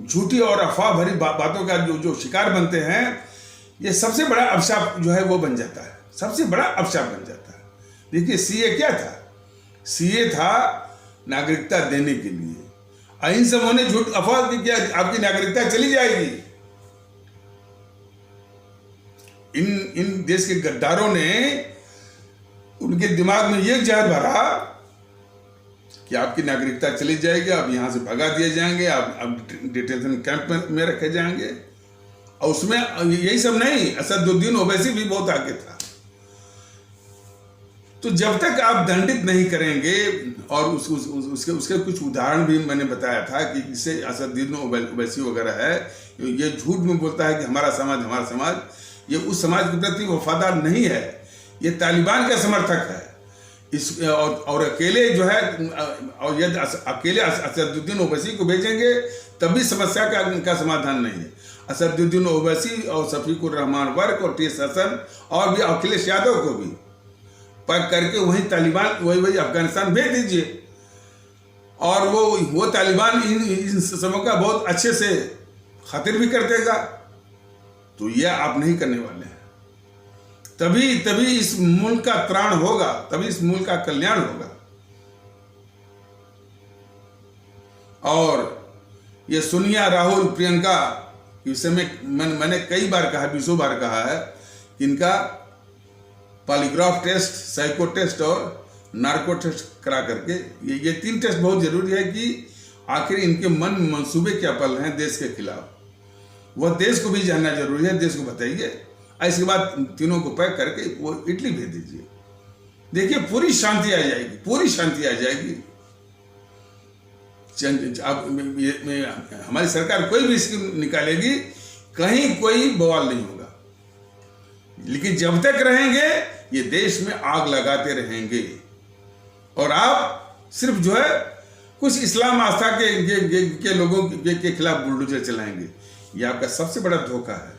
S1: झूठी और अफवाह भरी बातों का जो शिकार बनते हैं, ये सबसे बड़ा अभिशाप जो है वो बन जाता है। सबसे बड़ा अभिशाप बन जाता है। देखिए सीए क्या था? सीए था नागरिकता देने के लिए। इन सबों ने झूठ अफवाह की क्या आपकी नागरिकता चली जाएगी। इन देश के गद्दारों ने उनके दिमाग में ये जहर भरा कि आपकी नागरिकता चली जाएगी, आप यहाँ से भगा दिए जाएंगे, आप डिटेंशन कैंप में रखे जाएंगे। और उसमें यही सब नहीं, असदुद्दीन ओवैसी भी बहुत आगे था। तो जब तक आप दंडित नहीं करेंगे, और उसके कुछ उदाहरण भी मैंने बताया था कि इससे असदुद्दीन ओवैसी वगैरह है, ये झूठ में बोलता है कि हमारा समाज, ये उस समाज के प्रति वफादार नहीं है, ये तालिबान का समर्थक है। और अकेले जो है, और यदि अकेले असदुद्दीन ओवैसी को भेजेंगे तभी समस्या का समाधान नहीं है। असदुद्दीन ओवैसी और शफीकुर रहमान वर्क और टी.एस. हसन और भी अखिलेश यादव को भी पैक करके वहीं तालिबान वही अफगानिस्तान भेज दीजिए, और वो तालिबान इन सबों का बहुत अच्छे से खातिर भी कर देगा। तो ये आप नहीं करने वाले हैं। तभी इस मुल्क का त्राण होगा, तभी इस मुल्क का कल्याण होगा। और ये सोनिया, राहुल, प्रियंका इस समय मैंने कई बार कहा, 20 बार कहा है कि इनका पॉलीग्राफ टेस्ट, साइको टेस्ट और नार्को टेस्ट करा करके, ये 3 टेस्ट बहुत जरूरी है कि आखिर इनके मन मंसूबे क्या पल रहे हैं देश के खिलाफ। वह देश को भी जानना जरूरी है, देश को बताइए। इसके बाद तीनों को पैक करके वो इटली भेज दीजिए। देखिए पूरी शांति आ जाएगी, पूरी शांति आ जाएगी। अब हमारी सरकार कोई भी स्कीम निकालेगी, कहीं कोई बवाल नहीं होगा। लेकिन जब तक रहेंगे ये देश में आग लगाते रहेंगे, और आप सिर्फ जो है कुछ इस्लाम आस्था के लोगों के खिलाफ बुलडोजर चलाएंगे। ये आपका सबसे बड़ा धोखा है।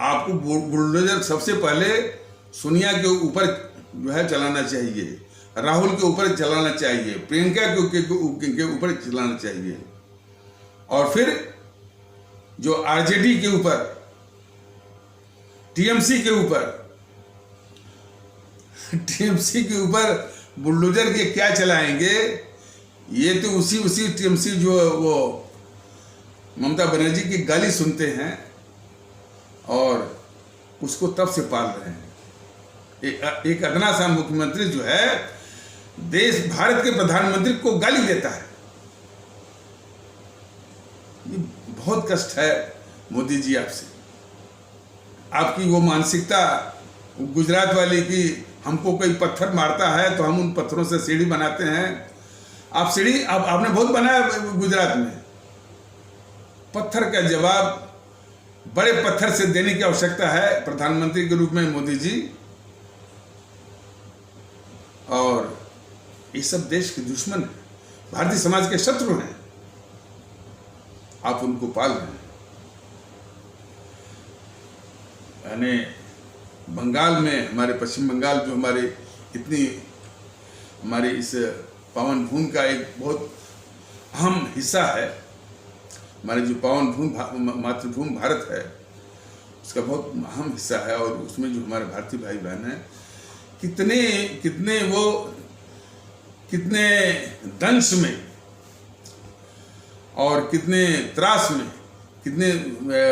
S1: आपको बुलडोजर सबसे पहले सोनिया के ऊपर जो है चलाना चाहिए, राहुल के ऊपर चलाना चाहिए, प्रियंका के ऊपर चलाना चाहिए, और फिर जो आरजेडी के ऊपर, टीएमसी के ऊपर बुलडोजर के क्या चलाएंगे। ये तो उसी टीएमसी जो वो ममता बनर्जी की गाली सुनते हैं और उसको तब से पाल रहे हैं। एक अदना सा मुख्यमंत्री जो है भारत के प्रधानमंत्री को गाली देता है। ये बहुत कष्ट है मोदी जी आपसे। आपकी वो मानसिकता गुजरात वाली की, हमको कोई पत्थर मारता है तो हम उन पत्थरों से सीढ़ी बनाते हैं। आपने बहुत बनाया गुजरात में। पत्थर का जवाब बड़े पत्थर से देने की आवश्यकता है प्रधानमंत्री के रूप में मोदी जी। और ये सब देश के दुश्मन हैं, भारतीय समाज के शत्रु हैं। आप उनको पाल रहे हैं। यानी बंगाल में, हमारे पश्चिम बंगाल जो हमारे इस पावन भूमि का एक बहुत अहम हिस्सा है, हमारे जो पावन भूमि मातृभूमि भारत है, उसका बहुत अहम हिस्सा है। और उसमें जो हमारे भारतीय भाई बहन हैं, कितने दंश में और कितने त्रास में, कितने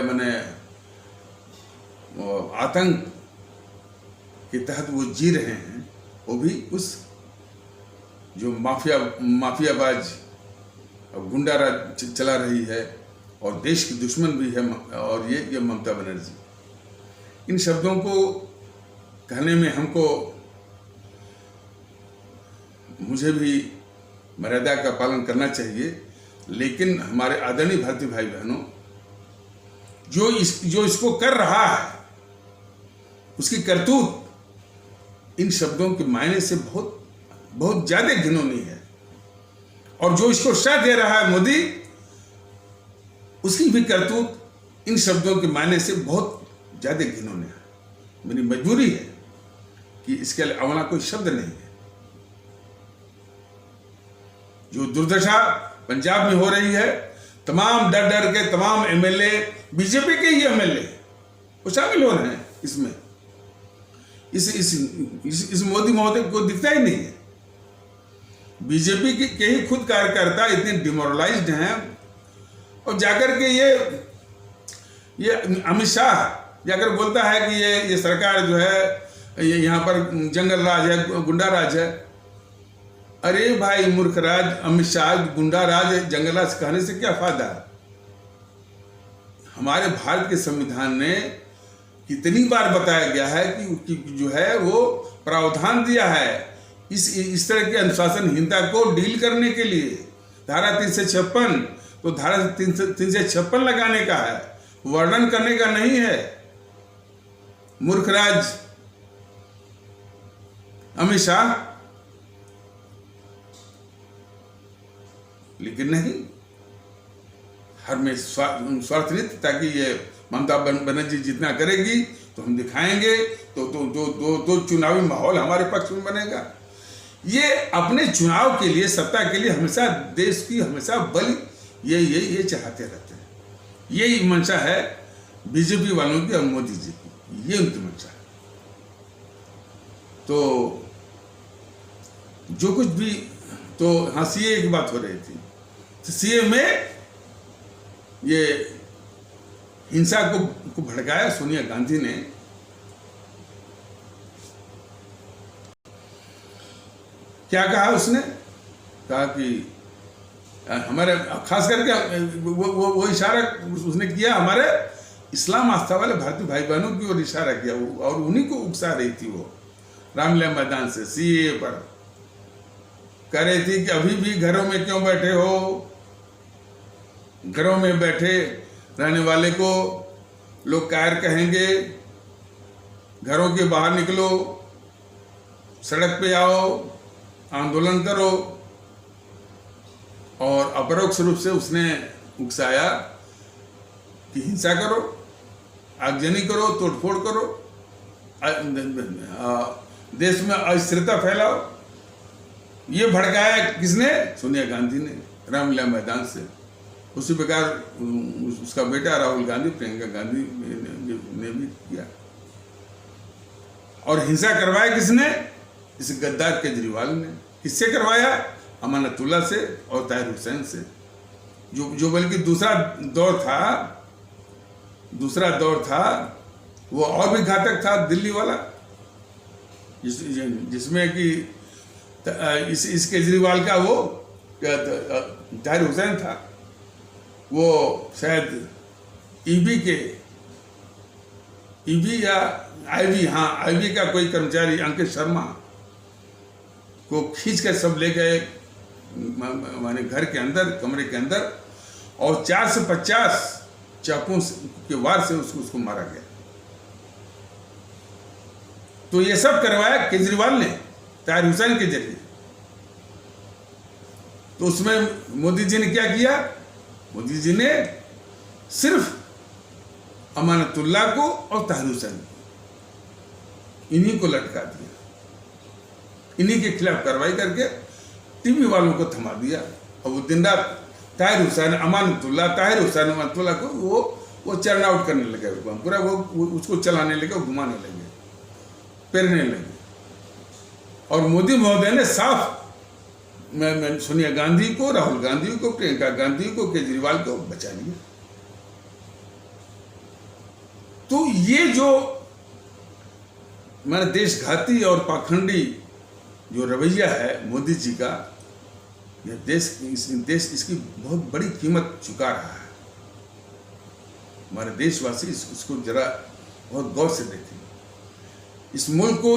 S1: माने आतंक के तहत वो जी रहे हैं। वो भी उस जो माफियाबाज गुंडा राज चला रही है और देश की दुश्मन भी है, और ये ममता बनर्जी। इन शब्दों को कहने में मुझे भी मर्यादा का पालन करना चाहिए, लेकिन हमारे आदरणीय भारतीय भाई बहनों, जो इसको कर रहा है, उसकी करतूत इन शब्दों के मायने से बहुत ज्यादा घिनौनी है। और जो इसको शह दे रहा है मोदी, उसकी भी करतूत इन शब्दों के मायने से बहुत ज्यादा घिनौने है। मेरी मजबूरी है कि इसके अलावा कोई शब्द नहीं है। जो दुर्दशा पंजाब में हो रही है, तमाम डर के तमाम एमएलए, बीजेपी के ही एमएलए वो शामिल हो रहे हैं इसमें। इस मोदी महोदय को दिखता ही नहीं है। बीजेपी के ही खुद कार्यकर्ता इतने डिमोरलाइज्ड हैं, और जाकर के ये अमित शाह जाकर बोलता है कि ये सरकार जो है यहाँ पर जंगल राज है, गुंडा राज है। अरे भाई मूर्ख राज, अमित शाह गुंडा राज, जंगल राज कहने से क्या फायदा? हमारे भारत के संविधान ने कितनी बार बताया गया है कि जो है वो प्रावधान दिया है इस तरह के अनुशासनहीनता को डील करने के लिए। धारा 356, तो धारा 356 लगाने का है, वर्णन करने का नहीं है। मूर्खराज अमित शाह, लेकिन नहीं, हर में स्वार्थ नहीं, ताकि ये ममता बनर्जी जितना करेगी तो हम दिखाएंगे, तो चुनावी माहौल हमारे पक्ष में बनेगा। ये अपने चुनाव के लिए, सत्ता के लिए हमेशा देश की हमेशा बलि ये चाहते रहते हैं। यही मंशा है बीजेपी वालों की और मोदी जी की, ये उनकी मंशा है। तो जो कुछ भी, तो हाँ सीए की बात हो रही थी, तो सीए में ये हिंसा को भड़काया सोनिया गांधी ने। क्या कहा उसने? कहा कि हमारे, खास करके वो इशारा उसने किया हमारे इस्लाम आस्था वाले भारतीय भाई बहनों की ओर इशारा किया, और उन्हीं को उकसा रही थी वो रामलीला मैदान से सीए पर। कह रही थी कि अभी भी घरों में क्यों बैठे हो, घरों में बैठे रहने वाले को लोग कायर कहेंगे, घरों के बाहर निकलो, सड़क पे आओ, आंदोलन करो। और अपरोक्ष रूप से उसने उकसाया कि हिंसा करो, आगजनी करो, तोड़फोड़ करो, देश में अस्थिरता फैलाओ। ये भड़काया किसने? सोनिया गांधी ने, रामलीला मैदान से। उसी प्रकार उसका बेटा राहुल गांधी, प्रियंका गांधी ने भी किया। और हिंसा करवाया किसने? इस गद्दार केजरीवाल ने। किससे करवाया? अमानतुल्ला से और ताहिर हुसैन से, जो बल्कि दूसरा दौर था वो और भी घातक था, दिल्ली वाला, जिसमें कि इस केजरीवाल का वो ताहिर हुसैन था, वो शायद ईबी या आईबी का कोई कर्मचारी अंकित शर्मा को खींच कर सब ले गए माने घर के अंदर, कमरे के अंदर, और 4 से 50 चाकुओं के वार से उसको मारा गया। तो ये सब करवाया केजरीवाल ने ताहिर हुसैन के जरिए। तो उसमें मोदी जी ने क्या किया? मोदी जी ने सिर्फ अमानतुल्ला को और ताहिर हुसैन को, इन्हीं को लटका दिया, इन्हीं के खिलाफ कार्रवाई करके टीवी वालों को थमा दिया। और वो दिन रात ताहिर हुसैन, अमानतुल्ला को वो चर्न आउट करने लगे, पूरा वो उसको चलाने लगे, घुमाने लगे, पेरने लगे। और मोदी महोदय ने साफ सोनिया गांधी को, राहुल गांधी को, प्रियंका गांधी को, केजरीवाल को बचा लिया। तो ये जो मैंने देशघाती और पाखंडी जो रवैया है मोदी जी का, यह देश इसकी बहुत बड़ी कीमत चुका रहा है। हमारे देशवासी इसको जरा बहुत गौर से देखें। इस मुल्क को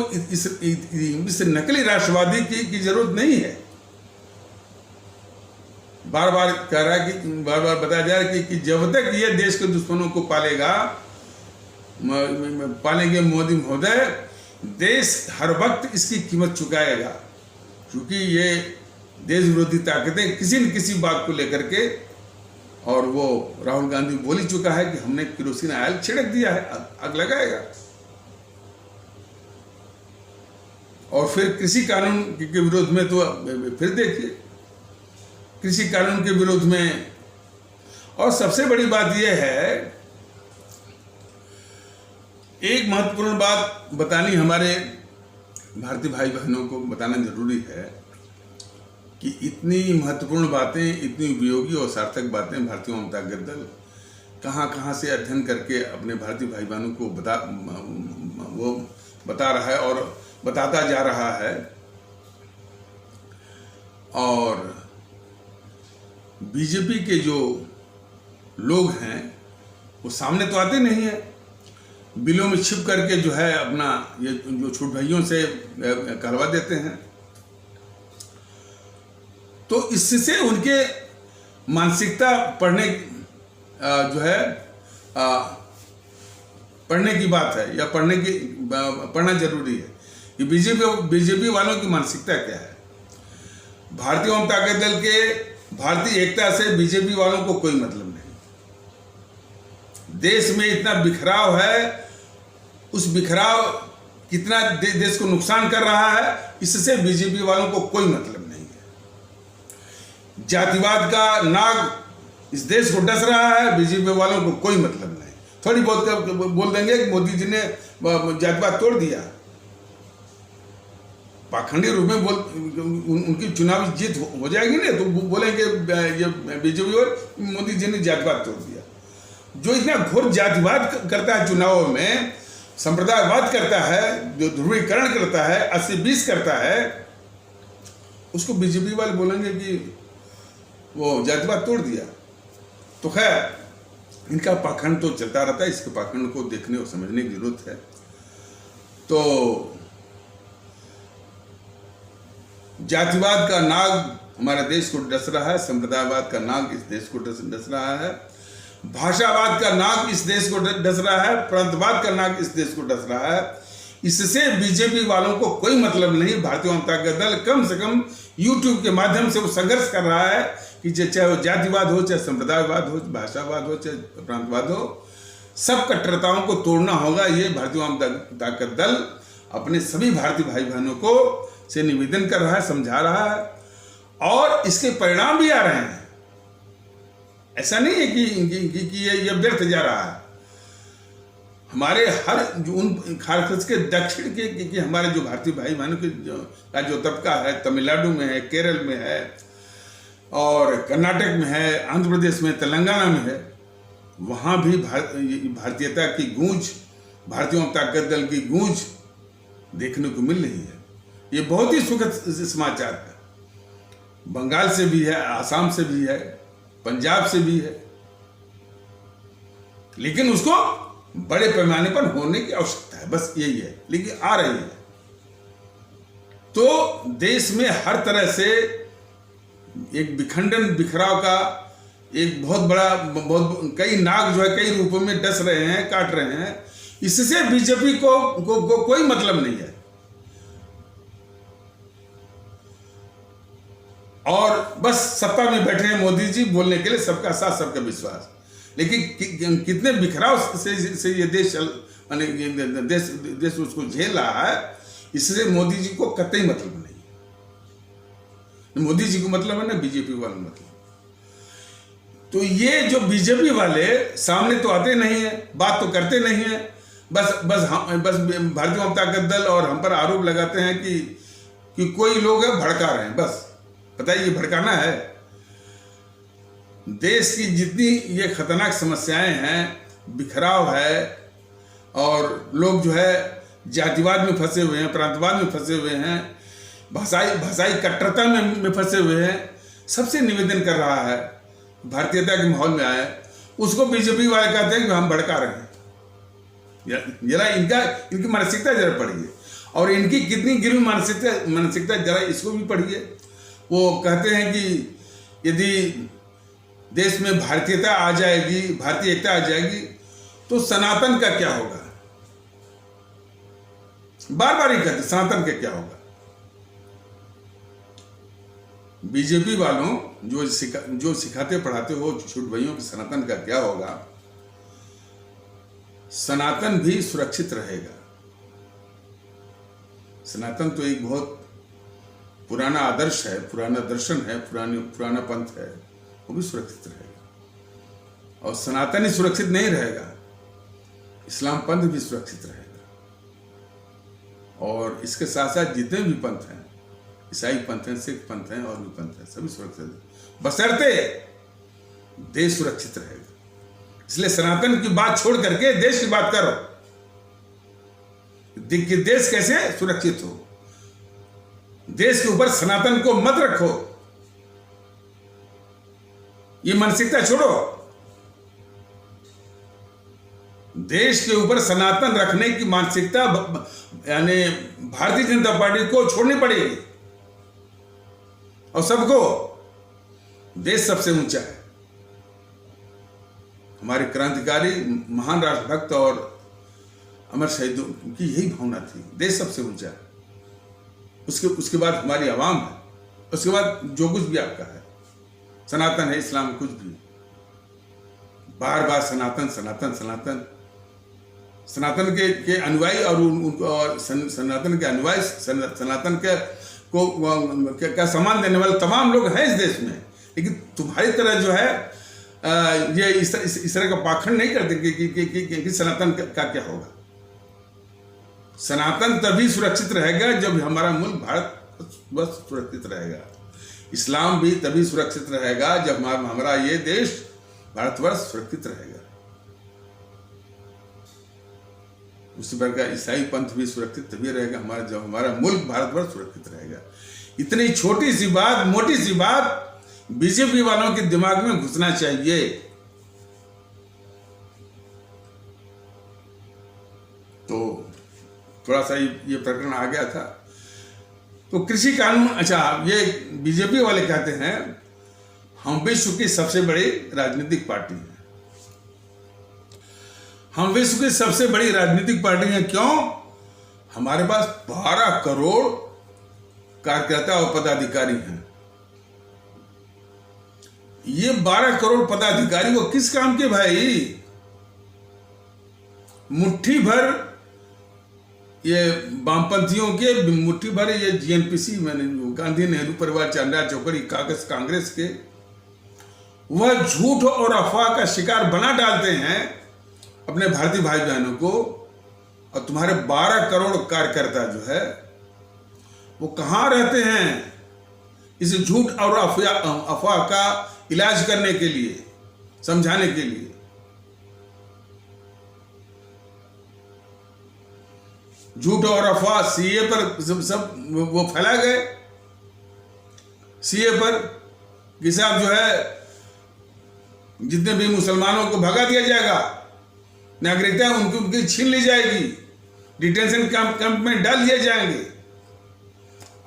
S1: इस नकली राष्ट्रवादी की जरूरत नहीं है। बार बार कह रहा है कि, बार बार बताया जा रहा है कि जब तक ये देश के दुश्मनों को पालेंगे मोदी महोदय, देश हर वक्त इसकी कीमत चुकाएगा। क्योंकि ये देश विरोधी ताकतें किसी न किसी बात को लेकर के, और वो राहुल गांधी बोल ही चुका है कि हमने केरोसिन ऑयल छिड़क दिया है, आग लगाएगा। और फिर कृषि कानून के विरोध में तो फिर देखिए, कृषि कानून के विरोध में। और सबसे बड़ी बात यह है, एक महत्वपूर्ण बात बतानी हमारे भारतीय भाई बहनों को बताना जरूरी है कि इतनी महत्वपूर्ण बातें, इतनी उपयोगी और सार्थक बातें भारतीय जनता दल कहाँ से अध्ययन करके अपने भारतीय भाई बहनों को बता रहा है और बताता जा रहा है। और बीजेपी के जो लोग हैं वो सामने तो आते नहीं है, बिलों में छिप करके जो है अपना ये जो छोट भाइयों से कहलवा देते हैं। तो इससे उनके मानसिकता पढ़ने जो है पढ़ने की बात है, या पढ़ना जरूरी है कि बीजेपी वालों की मानसिकता क्या है। भारतीय जनता दल के भारतीय एकता से बीजेपी वालों को कोई मतलब नहीं। देश में इतना बिखराव है, उस बिखराव कितना देश को नुकसान कर रहा है, इससे बीजेपी वालों को कोई मतलब नहीं है। जातिवाद का नाग इस देश को डस रहा है, बीजेपी वालों को कोई मतलब नहीं। थोड़ी बहुत बोल देंगे कि मोदी जी ने जातिवाद तोड़ दिया, पाखंडी रूप में उनकी चुनावी जीत हो जाएगी ना, तो बोलेंगे ये बीजेपी और मोदी जी ने जातिवाद तोड़ दिया। जो इतना घोर जातिवाद करता है, चुनावों में संप्रदायवाद करता है, जो ध्रुवीकरण करता है, 80-20 करता है, उसको बीजेपी वाले बोलेंगे कि वो जातिवाद तोड़ दिया। तो खैर इनका पाखंड तो चलता रहता है, इसके पाखंड को देखने और समझने की जरूरत है। तो जातिवाद का नाग हमारे देश को डस रहा है, संप्रदायवाद का नाग इस देश को डस रहा है, भाषावाद का नाग इस देश को डस रहा है, प्रांतवाद का नाग इस देश को डस रहा है। इससे बीजेपी वालों को कोई मतलब नहीं। भारतीय जनता दल कम से कम यूट्यूब के माध्यम से वो संघर्ष कर रहा है कि चाहे वो जातिवाद हो, चाहे संप्रदायवाद हो, भाषावाद हो, चाहे प्रांतवाद हो, सब कट्टरताओं को तोड़ना होगा। ये भारतीय जनता दल अपने सभी भारतीय भाई बहनों को से निवेदन कर रहा है, समझा रहा है, और इसके परिणाम भी आ रहे हैं। ऐसा नहीं है कि ये व्यर्थ जा रहा है। हमारे हर उन खासकर के दक्षिण के हमारे जो भारतीय भाई बहनों का जो तबका है, तमिलनाडु में है, केरल में है, और कर्नाटक में है, आंध्र प्रदेश में, तेलंगाना में है, वहाँ भी भारतीयता की गूंज, भारतीय जनता दल की गूंज देखने को मिल रही है। ये बहुत ही सुखद समाचार है। बंगाल से भी है, आसाम से भी है, पंजाब से भी है, लेकिन उसको बड़े पैमाने पर होने की आवश्यकता है, बस यही है। लेकिन आ रही है। तो देश में हर तरह से एक बिखराव का एक बहुत कई नाग जो है कई रूपों में डस रहे हैं, काट रहे हैं। इससे बीजेपी को कोई मतलब नहीं है। और बस सत्ता में बैठे हैं मोदी जी बोलने के लिए सबका साथ सबका विश्वास। लेकिन कितने बिखराव से ये देश उसको झेल रहा है, इससे मोदी जी को कतई मतलब नहीं। मोदी जी को मतलब है ना बीजेपी वाला मतलब। तो ये जो बीजेपी वाले सामने तो आते नहीं है, बात तो करते नहीं है, बस भारतीय जनता दल और हम पर आरोप लगाते हैं कि कोई लोग है भड़का रहे हैं। बस पता है ये भड़काना है। देश की जितनी ये खतरनाक समस्याएं हैं, बिखराव है, और लोग जो है जातिवाद में फंसे हुए हैं, प्रांतवाद में फंसे हुए हैं, भाषाई कट्टरता में फंसे हुए हैं, सबसे निवेदन कर रहा है भारतीयता के माहौल में आए। उसको बीजेपी वाले कहते हैं कि हम भड़का रहे हैं। जरा इनकी मानसिकता जरा पढ़िए, और इनकी कितनी गिरी मानसिकता जरा इसको भी पढ़िए। वो कहते हैं कि यदि देश में भारतीयता आ जाएगी, भारतीय एकता आ जाएगी, तो सनातन का क्या होगा। बार बार ही कहते सनातन का क्या होगा। बीजेपी वालों जो सिखाते पढ़ाते हो छोटे भाइयों की सनातन का क्या होगा। सनातन भी सुरक्षित रहेगा। सनातन तो एक बहुत पुराना आदर्श है, पुराना दर्शन है, पुराना पंथ है, वो भी सुरक्षित रहेगा। और सनातन ही सुरक्षित नहीं रहेगा, इस्लाम पंथ भी सुरक्षित रहेगा। और इसके साथ साथ जितने भी पंथ हैं, ईसाई पंथ हैं, सिख पंथ हैं, और भी पंथ हैं, सभी सुरक्षित, बशर्ते देश सुरक्षित रहेगा। इसलिए सनातन की बात छोड़ करके देश की बात करो। कि देश कैसे सुरक्षित हो। देश के ऊपर सनातन को मत रखो, ये मानसिकता छोड़ो। देश के ऊपर सनातन रखने की मानसिकता यानी भारतीय जनता पार्टी को छोड़नी पड़ेगी, और सबको। देश सबसे ऊंचा है। हमारे क्रांतिकारी महान राष्ट्रभक्त और अमर शहीदों की यही भावना थी, देश सबसे ऊंचा है। उसके बाद हमारी आवाम है, उसके बाद जो कुछ भी आपका है, सनातन है, इस्लाम कुछ भी। बार बार सनातन सनातन सनातन सनातन के अनुयायी और सनातन के अनुयायी सनातन के का सम्मान देने वाले तमाम लोग हैं इस देश में। लेकिन तुम्हारी तरह जो है ये इस तरह का पाखंड नहीं करते कि सनातन का क्या होगा। सनातन तभी सुरक्षित रहेगा जब हमारा मुल्क भारत बस सुरक्षित रहेगा। इस्लाम भी तभी सुरक्षित रहेगा जब हमारा ये देश भारतवर्ष सुरक्षित रहेगा। उसी प्रकार ईसाई पंथ भी सुरक्षित तभी रहेगा जब हमारा मुल्क भारतवर्ष सुरक्षित रहेगा। इतनी छोटी सी बात, मोटी सी बात बीजेपी वालों के दिमाग में घुसना चाहिए। तो थोड़ा सा ये प्रकरण आ गया था। तो कृषि कानून, अच्छा, ये बीजेपी वाले कहते हैं हम विश्व की सबसे बड़ी राजनीतिक पार्टी है। हम विश्व की सबसे बड़ी राजनीतिक पार्टी है। क्यों? हमारे पास 12 करोड़ कार्यकर्ता और पदाधिकारी हैं। ये 12 करोड़ पदाधिकारी वो किस काम के भाई? मुट्ठी भर ये वामपंथियों के, मुट्ठी भर ये जीएनपीसी गांधी नेहरू परिवार चांदा चौकड़ी कांग्रेस के, वह झूठ और अफवाह का शिकार बना डालते हैं अपने भारतीय भाई बहनों को। और तुम्हारे 12 करोड़ कार्यकर्ता जो है वो कहां रहते हैं इस झूठ और अफवाह का इलाज करने के लिए, समझाने के लिए। झूठ और अफवाह सीए पर सब वो फैला गए। सीए पर कि साहब जो है जितने भी मुसलमानों को भगा दिया जाएगा, नागरिकता उनकी छीन ली जाएगी, डिटेंशन कैंप में डाल दिए जाएंगे।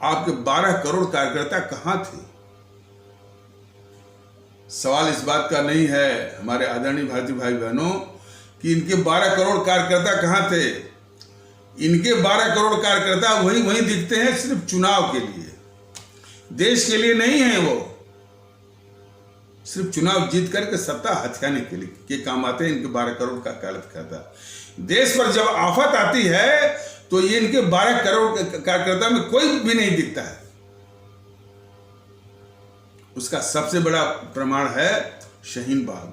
S1: आपके 12 करोड़ कार्यकर्ता कहां थे? सवाल इस बात का नहीं है हमारे आदरणीय भारतीय भाई बहनों कि इनके 12 करोड़ कार्यकर्ता कहां थे। इनके 12 करोड़ कार्यकर्ता वहीं दिखते हैं सिर्फ चुनाव के लिए, देश के लिए नहीं है। वो सिर्फ चुनाव जीत करके सत्ता हथियाने के लिए के काम आते हैं। इनके 12 करोड़ का कार्यकर्ता देश पर जब आफत आती है तो ये इनके 12 करोड़ कार्यकर्ता में कोई भी नहीं दिखता है। उसका सबसे बड़ा प्रमाण है शाहीन बाग।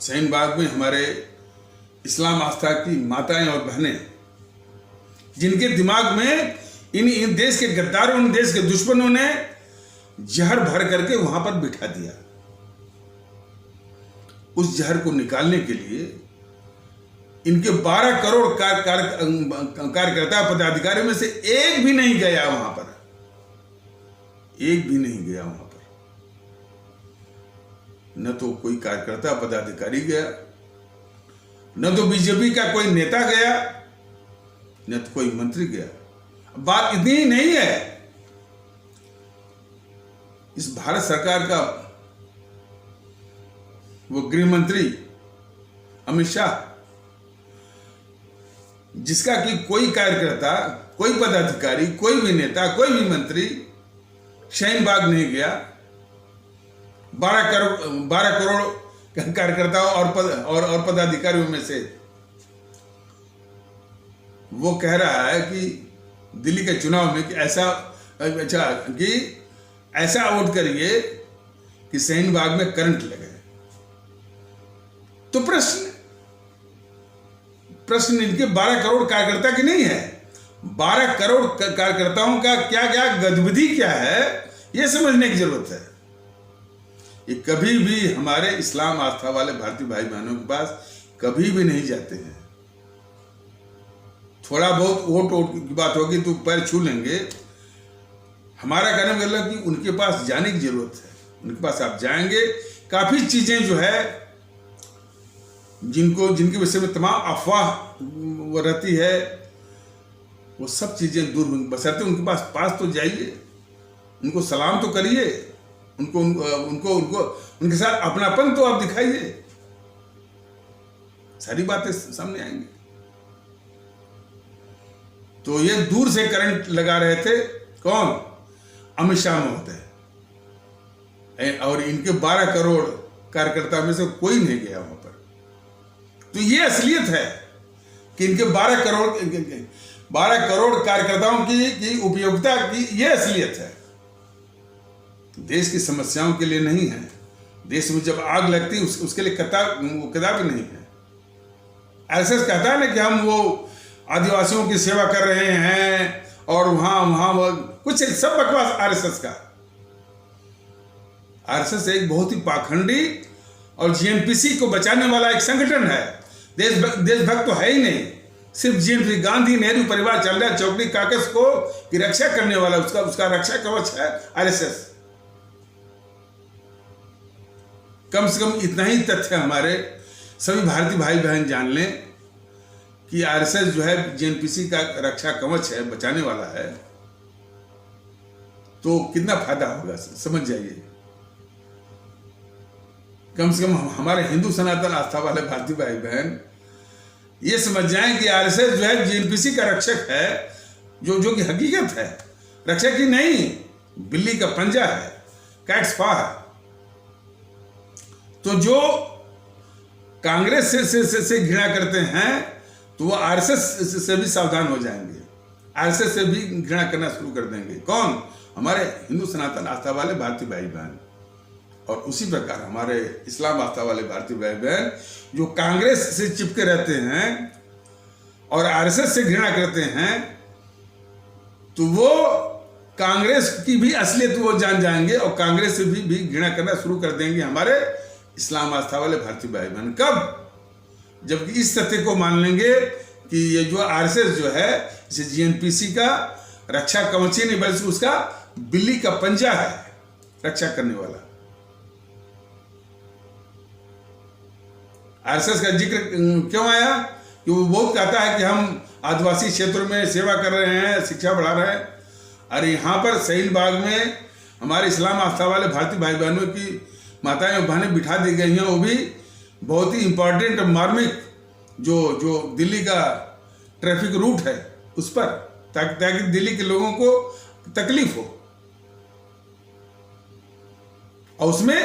S1: शाहीन बाग में हमारे इस्लाम आस्था की माताएं और बहनें, जिनके दिमाग में इन देश के गद्दारों, इन देश के दुश्मनों ने जहर भर करके वहां पर बिठा दिया। उस जहर को निकालने के लिए इनके 12 करोड़ कार्यकर्ता पदाधिकारी में से एक भी नहीं गया वहां पर, एक भी नहीं गया वहां पर। न तो कोई कार्यकर्ता पदाधिकारी गया, न तो बीजेपी का कोई नेता गया, न तो कोई मंत्री गया। बात इतनी ही नहीं है, इस भारत सरकार का वो गृह मंत्री अमित शाह, जिसका कि कोई कार्यकर्ता, कोई पदाधिकारी, कोई भी नेता, कोई भी मंत्री शाहीन बाग नहीं गया। 12 करोड़ कार्यकर्ताओं और पदाधिकारियों में से वो कह रहा है कि दिल्ली के चुनाव में कि ऐसा वोट करिए कि शाहीन बाग में करंट लगे। तो प्रश्न इनके 12 करोड़ कार्यकर्ता की नहीं है, 12 करोड़ कार्यकर्ताओं का क्या गतिविधि क्या है यह समझने की जरूरत है। ये कभी भी हमारे इस्लाम आस्था वाले भारतीय भाई बहनों के पास कभी भी नहीं जाते हैं। थोड़ा बहुत वोट वोट की बात होगी तो पैर छू लेंगे। हमारा कहने का मतलब कि उनके पास जाने की जरूरत है, उनके पास आप जाएंगे, काफ़ी चीज़ें जो है जिनके विषय में तमाम अफवाह वो रहती है, वो सब चीज़ें दूर होंगी। बशर्ते उनके पास तो जाइए, उनको सलाम तो करिए, उनको उनको उनको उनके साथ अपनापन तो आप दिखाइए, सारी बातें सामने आएंगी। तो ये दूर से करंट लगा रहे थे कौन? अमित शाह महोदय, और इनके 12 करोड़ कार्यकर्ता में से कोई नहीं गया वहां पर। तो ये असलियत है कि इनके 12 करोड़ कार्यकर्ताओं की उपयोगिता की ये असलियत है। देश की समस्याओं के लिए नहीं है, देश में जब आग लगती उसके लिए किताब नहीं है। ऐसा कहता है ना कि हम वो आदिवासियों की सेवा कर रहे हैं और वहां कुछ सब बकवास आरएसएस का। आरएसएस एक बहुत ही पाखंडी और जीएनपीसी को बचाने वाला एक संगठन है। देशभक्त तो है ही नहीं, सिर्फ जीएनपी गांधी नेहरू परिवार चल रहा चौकड़ी काकस को की रक्षा करने वाला उसका रक्षा कवच है आरएसएस। कम से कम इतना ही तथ्य हमारे सभी भारतीय भाई बहन जान लें कि आरएसएस जो है जीएनपीसी का रक्षा कवच है, बचाने वाला है, तो कितना फायदा होगा समझ जाइए। कम से कम हमारे हिंदू सनातन आस्था वाले भारतीय भाई बहन ये समझ जाएं कि आरएसएस जो है जीएनपीसी का रक्षक है, जो कि हकीकत है, रक्षक ही नहीं, बिल्ली का पंजा है, कैट्स पा है। तो जो कांग्रेस से घृणा करते हैं तो वो आरएसएस से भी सावधान हो जाएंगे, आरएसएस से भी घृणा करना शुरू कर देंगे। कौन? हमारे हिंदू सनातन आस्था वाले भारतीय भाई बहन। और उसी प्रकार हमारे इस्लाम आस्था वाले भारतीय भाई बहन जो कांग्रेस से चिपके रहते हैं और आरएसएस से घृणा करते हैं, तो वो कांग्रेस की भी असलियत वो जान जाएंगे और कांग्रेस से भी घृणा करना शुरू कर देंगे हमारे इस्लाम आस्था वाले भारतीय भाई बहन। कब? जबकि इस तथ्य को मान लेंगे कि ये जो आरएसएस जो है इसे जीएनपीसी का रक्षा कवच ही नहीं बल्कि उसका बिल्ली का पंजा है, रक्षा करने वाला। आरएसएस का जिक्र क्यों आया? कि वो बहुत कहता है कि हम आदिवासी क्षेत्रों में सेवा कर रहे हैं, शिक्षा बढ़ा रहे हैं। अरे यहाँ पर शहीद बाग में हमारे इस्लाम आस्था वाले भारतीय भाई बहनों की माताएं और बहनें बिठा दी गई हैं, वो भी बहुत ही इंपॉर्टेंट मार्मिक जो दिल्ली का ट्रैफिक रूट है उस पर, ताकि दिल्ली के लोगों को तकलीफ हो। और उसमें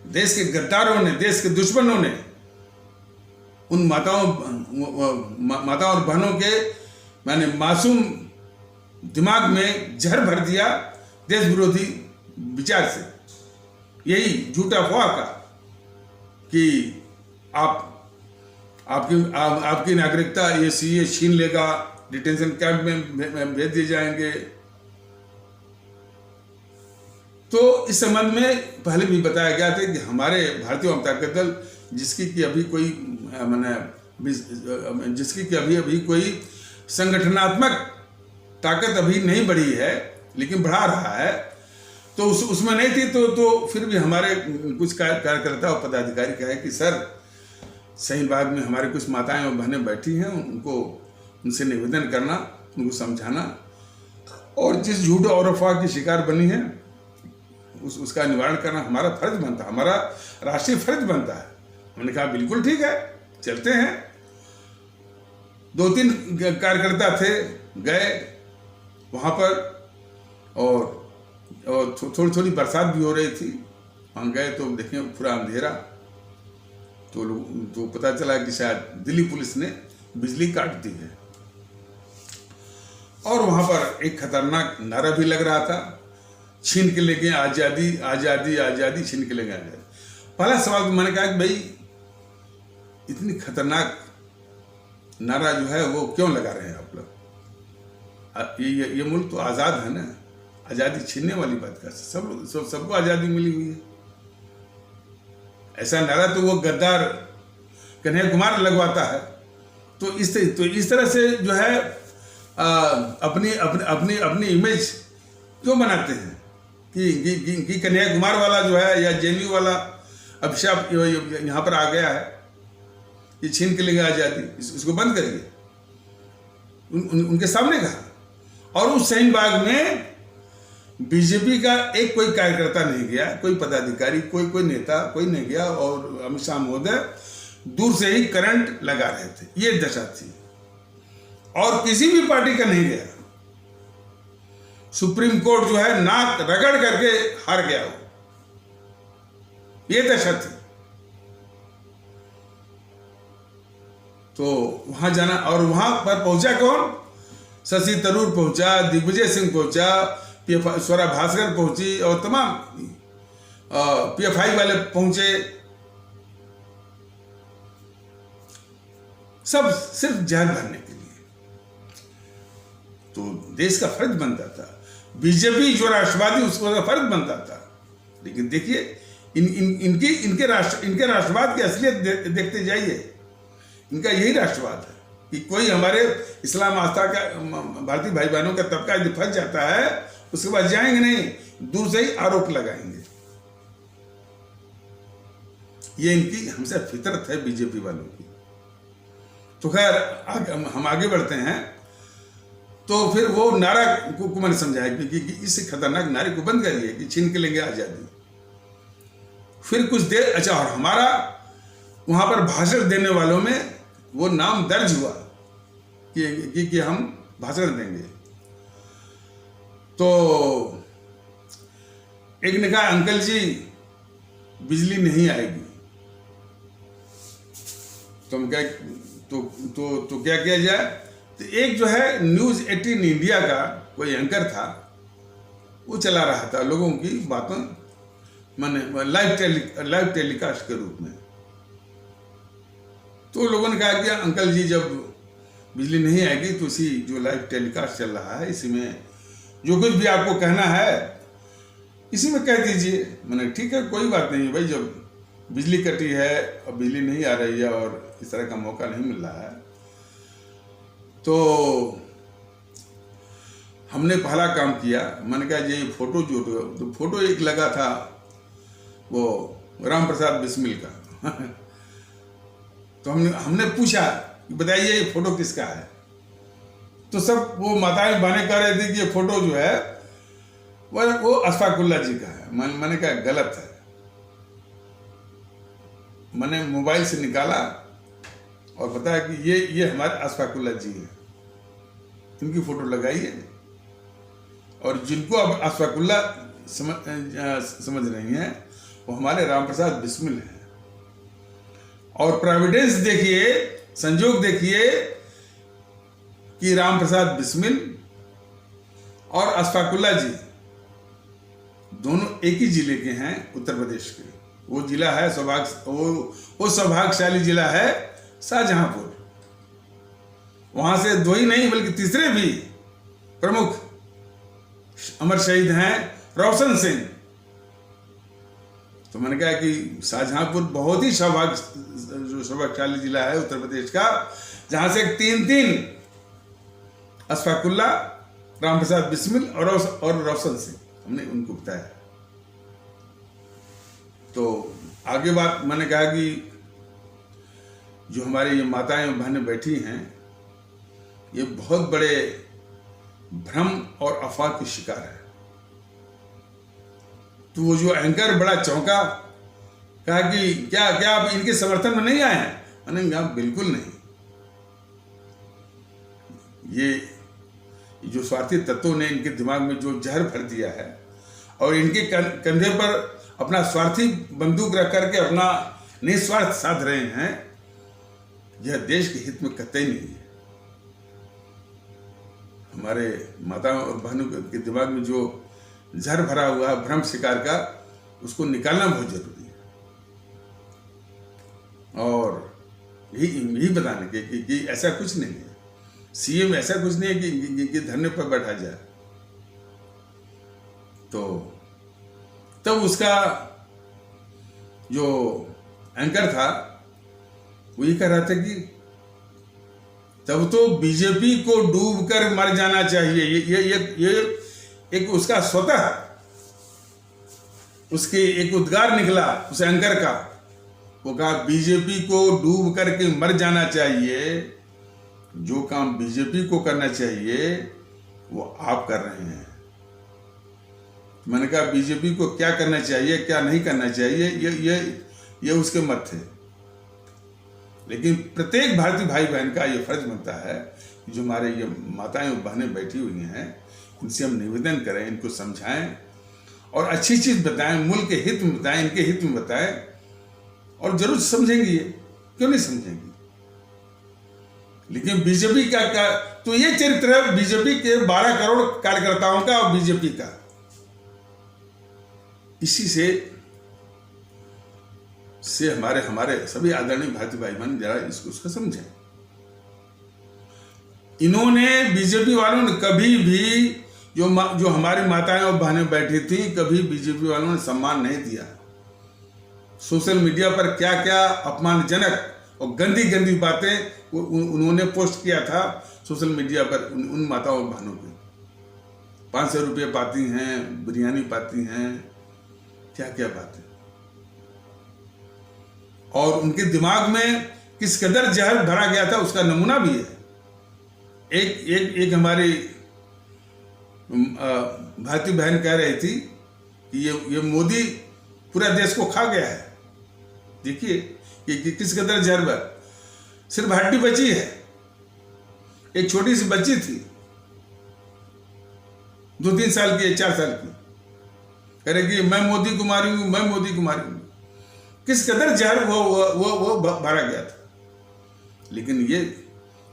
S1: देश के गद्दारों ने, देश के दुश्मनों ने उन माताओं और बहनों के मैंने मासूम दिमाग में जहर भर दिया देश विरोधी विचार से, यही झूठा अफवाह का कि आपकी नागरिकता ये सीए छीन लेगा, डिटेंशन कैंप में भेज दिए जाएंगे। तो इस संबंध में पहले भी बताया गया था कि हमारे भारतीय जनता दल जिसकी कि अभी कोई संगठनात्मक ताकत अभी नहीं बढ़ी है, लेकिन बढ़ा रहा है, तो उसमें नहीं थी। तो फिर भी हमारे कुछ कार्यकर्ता और पदाधिकारी कहे कि सर, शहीद बाग में हमारी कुछ माताएं और बहनें बैठी हैं, उनसे निवेदन करना, उनको समझाना, और जिस झूठ और अफवाह की शिकार बनी है उसका निवारण करना हमारा फर्ज बनता है, हमारा राष्ट्रीय फर्ज बनता है। हमने कहा बिल्कुल ठीक है, चलते हैं। 2-3 कार्यकर्ता थे, गए वहाँ पर, और थोड़ी बरसात भी हो रही थी। वहाँ गए तो देखें पूरा अंधेरा, तो पता चला कि शायद दिल्ली पुलिस ने बिजली काट दी है। और वहाँ पर एक खतरनाक नारा भी लग रहा था, छीन के ले गए आज़ादी, आज़ादी, आज़ादी, छीन के ले गए आज़ादी। पहला सवाल तो मैंने कहा कि भाई इतनी खतरनाक नारा जो है वो क्यों लगा रहे हैं आप लोग? ये मुल्क तो आज़ाद है ना, आज़ादी छीनने वाली बात का सबको आज़ादी मिली हुई है। ऐसा नारा तो वो गद्दार कन्हैया कुमार लगवाता है। तो इस तरह से जो है अपनी अपनी अपनी अपनी इमेज क्यों बनाते हैं कि कन्याकुमार वाला जो है या जेएनयू वाला अभिशाप यहाँ पर आ गया है, ये छीन के लेंगे आज़ादी, इसको बंद करिए। उनके सामने कहा। और उस शाहीन बाग में बीजेपी का एक कोई कार्यकर्ता नहीं गया, कोई पदाधिकारी, कोई नेता कोई नहीं गया, और अमित शाह महोदय दूर से ही करंट लगा रहे थे। ये दशा थी, और किसी भी पार्टी का नहीं गया। सुप्रीम कोर्ट जो है नाक रगड़ करके हार गया वो, ये दशा थी। तो वहां जाना, और वहां पर पहुंचा कौन? शशि थरूर पहुंचा, दिग्विजय सिंह पहुंचा, स्वरा भास्कर पहुंची, और तमाम पीएफआई वाले पहुंचे। सब सिर्फ जहर भरने के लिए। तो देश का फर्ज बनता था, बीजेपी जो राष्ट्रवादी उसका फर्ज बनता था। लेकिन देखिए इनके राष्ट्रवाद की असलियत देखते जाइए। इनका यही राष्ट्रवाद है कि कोई हमारे इस्लाम आस्था का भारतीय भाई बहनों का तबका यदि फंस जाता है, उसके बाद जाएंगे नहीं, दूर से ही आरोप लगाएंगे। ये इनकी हमसे फितरत है बीजेपी वालों की। तो खैर हम आगे बढ़ते हैं। तो फिर वो नारा को मैंने समझाया कि इस खतरनाक नारे को बंद करिए कि छीन के लेंगे आजादी। फिर कुछ देर, अच्छा, और हमारा वहां पर भाषण देने वालों में वो नाम दर्ज हुआ कि हम भाषण देंगे। तो एक ने कहा, अंकल जी बिजली नहीं आएगी। तो हम क्या तो क्या किया जाए? तो एक जो है न्यूज़ 18 इंडिया का कोई एंकर था, वो चला रहा था लोगों की बातों, माने लाइव टेलीकास्ट के रूप में। तो लोगों ने कहा कि अंकल जी जब बिजली नहीं आएगी तो इसी जो लाइव टेलीकास्ट चल रहा है इसी में जो कुछ भी आपको कहना है इसी में कह दीजिए। मैंने ठीक है, कोई बात नहीं भाई, जब बिजली कटी है और बिजली नहीं आ रही है और इस तरह का मौका नहीं मिल रहा है, तो हमने पहला काम किया। मैंने कहा ये फोटो जो तो फोटो एक लगा था वो राम प्रसाद बिस्मिल का तो हमने पूछा कि बताइए ये फोटो किसका है? तो सब वो माताएं बहनें कह रहे थे कि ये फोटो जो है वो अशफाकुल्ला जी का है। मैंने कहा गलत है। मैंने मोबाइल से निकाला और बताया कि ये हमारे अशफाकुल्ला जी हैं, इनकी फोटो लगाइए। और जिनको अब अशफाकुल्ला समझ रही हैं वो हमारे राम प्रसाद बिस्मिल हैं। और प्रोविडेंस देखिए, संजोग देखिए कि राम प्रसाद बिस्मिल और अशफाकुल्ला जी दोनों एक ही जिले के हैं, उत्तर प्रदेश के। वो जिला है वो सौभाग्यशाली जिला है शाहजहांपुर। वहां से दो ही नहीं बल्कि तीसरे भी प्रमुख अमर शहीद हैं रोशन सिंह। तो मैंने कहा कि शाहजहांपुर बहुत ही सौभाग्यशाली जिला है उत्तर प्रदेश का, जहां से 3 अशफाकुल्ला, राम प्रसाद बिस्मिल और रोशन सिंह, हमने उनको बताया। तो आगे बात मैंने कहा कि जो हमारी ये माताएं और बहनें बैठी हैं ये बहुत बड़े भ्रम और अफवाह की शिकार है। तो वो जो एंकर बड़ा चौंका, कहा कि क्या आप इनके समर्थन में नहीं आए हैं? मैंने कहा बिल्कुल नहीं। ये जो स्वार्थी तत्वों ने इनके दिमाग में जो जहर भर दिया है और इनके कंधे पर अपना स्वार्थी बंदूक रख करके अपना निस्वार्थ साध रहे हैं, यह देश के हित में कतई नहीं है। हमारे माताओं और बहनों के दिमाग में जो जहर भरा हुआ है भ्रम शिकार का, उसको निकालना बहुत जरूरी है। और यही बताने के कि ऐसा कुछ नहीं है, सीएम ऐसा कुछ नहीं है कि धरने पर बैठा जाए। तो तब उसका जो एंकर था वो ये कह रहा था कि तब तो बीजेपी को डूब कर मर जाना चाहिए। ये एक उसका स्वतः उसके एक उद्गार निकला उस एंकर का, वो कहा बीजेपी को डूब करके मर जाना चाहिए। जो काम बीजेपी को करना चाहिए वो आप कर रहे हैं। मैंने कहा बीजेपी को क्या करना चाहिए क्या नहीं करना चाहिए ये उसके मत थे, लेकिन प्रत्येक भारतीय भाई बहन का ये फर्ज बनता है कि जो हमारे ये माताएं और बहनें बैठी हुई हैं इनसे हम निवेदन करें, इनको समझाएं और अच्छी चीज बताएं, मुल्क के हित में बताएं, इनके हित में बताएं, और जरूर समझेंगी। ये क्यों नहीं समझेंगी? लेकिन बीजेपी का तो ये चरित्र है बीजेपी के 12 करोड़ कार्यकर्ताओं का और बीजेपी का। इसी से हमारे सभी आदरणीय भारतीय भाई बहन जरा उसको समझें। इन्होंने बीजेपी वालों ने कभी भी जो हमारी माताएं और बहनें बैठी थी, कभी बीजेपी वालों ने सम्मान नहीं दिया। सोशल मीडिया पर क्या क्या अपमानजनक और गंदी गंदी बातें उन्होंने पोस्ट किया था सोशल मीडिया पर उन माताओं और बहनों की। 500 रुपये पाती हैं, बिरयानी पाती हैं, क्या क्या बातें। और उनके दिमाग में किस कदर जहर भरा गया था उसका नमूना भी है। एक हमारी भारतीय बहन कह रही थी कि ये मोदी पूरा देश को खा गया है। देखिए कि किस कदर जहर भर, सिर्फ हड्डी बची है। एक छोटी सी बच्ची थी 2-3 साल की, 4 साल की, कह रही कि मैं मोदी को मारूंगी, मैं मोदी को मारूंगी। किस कदर जहर वो भरा गया था। लेकिन ये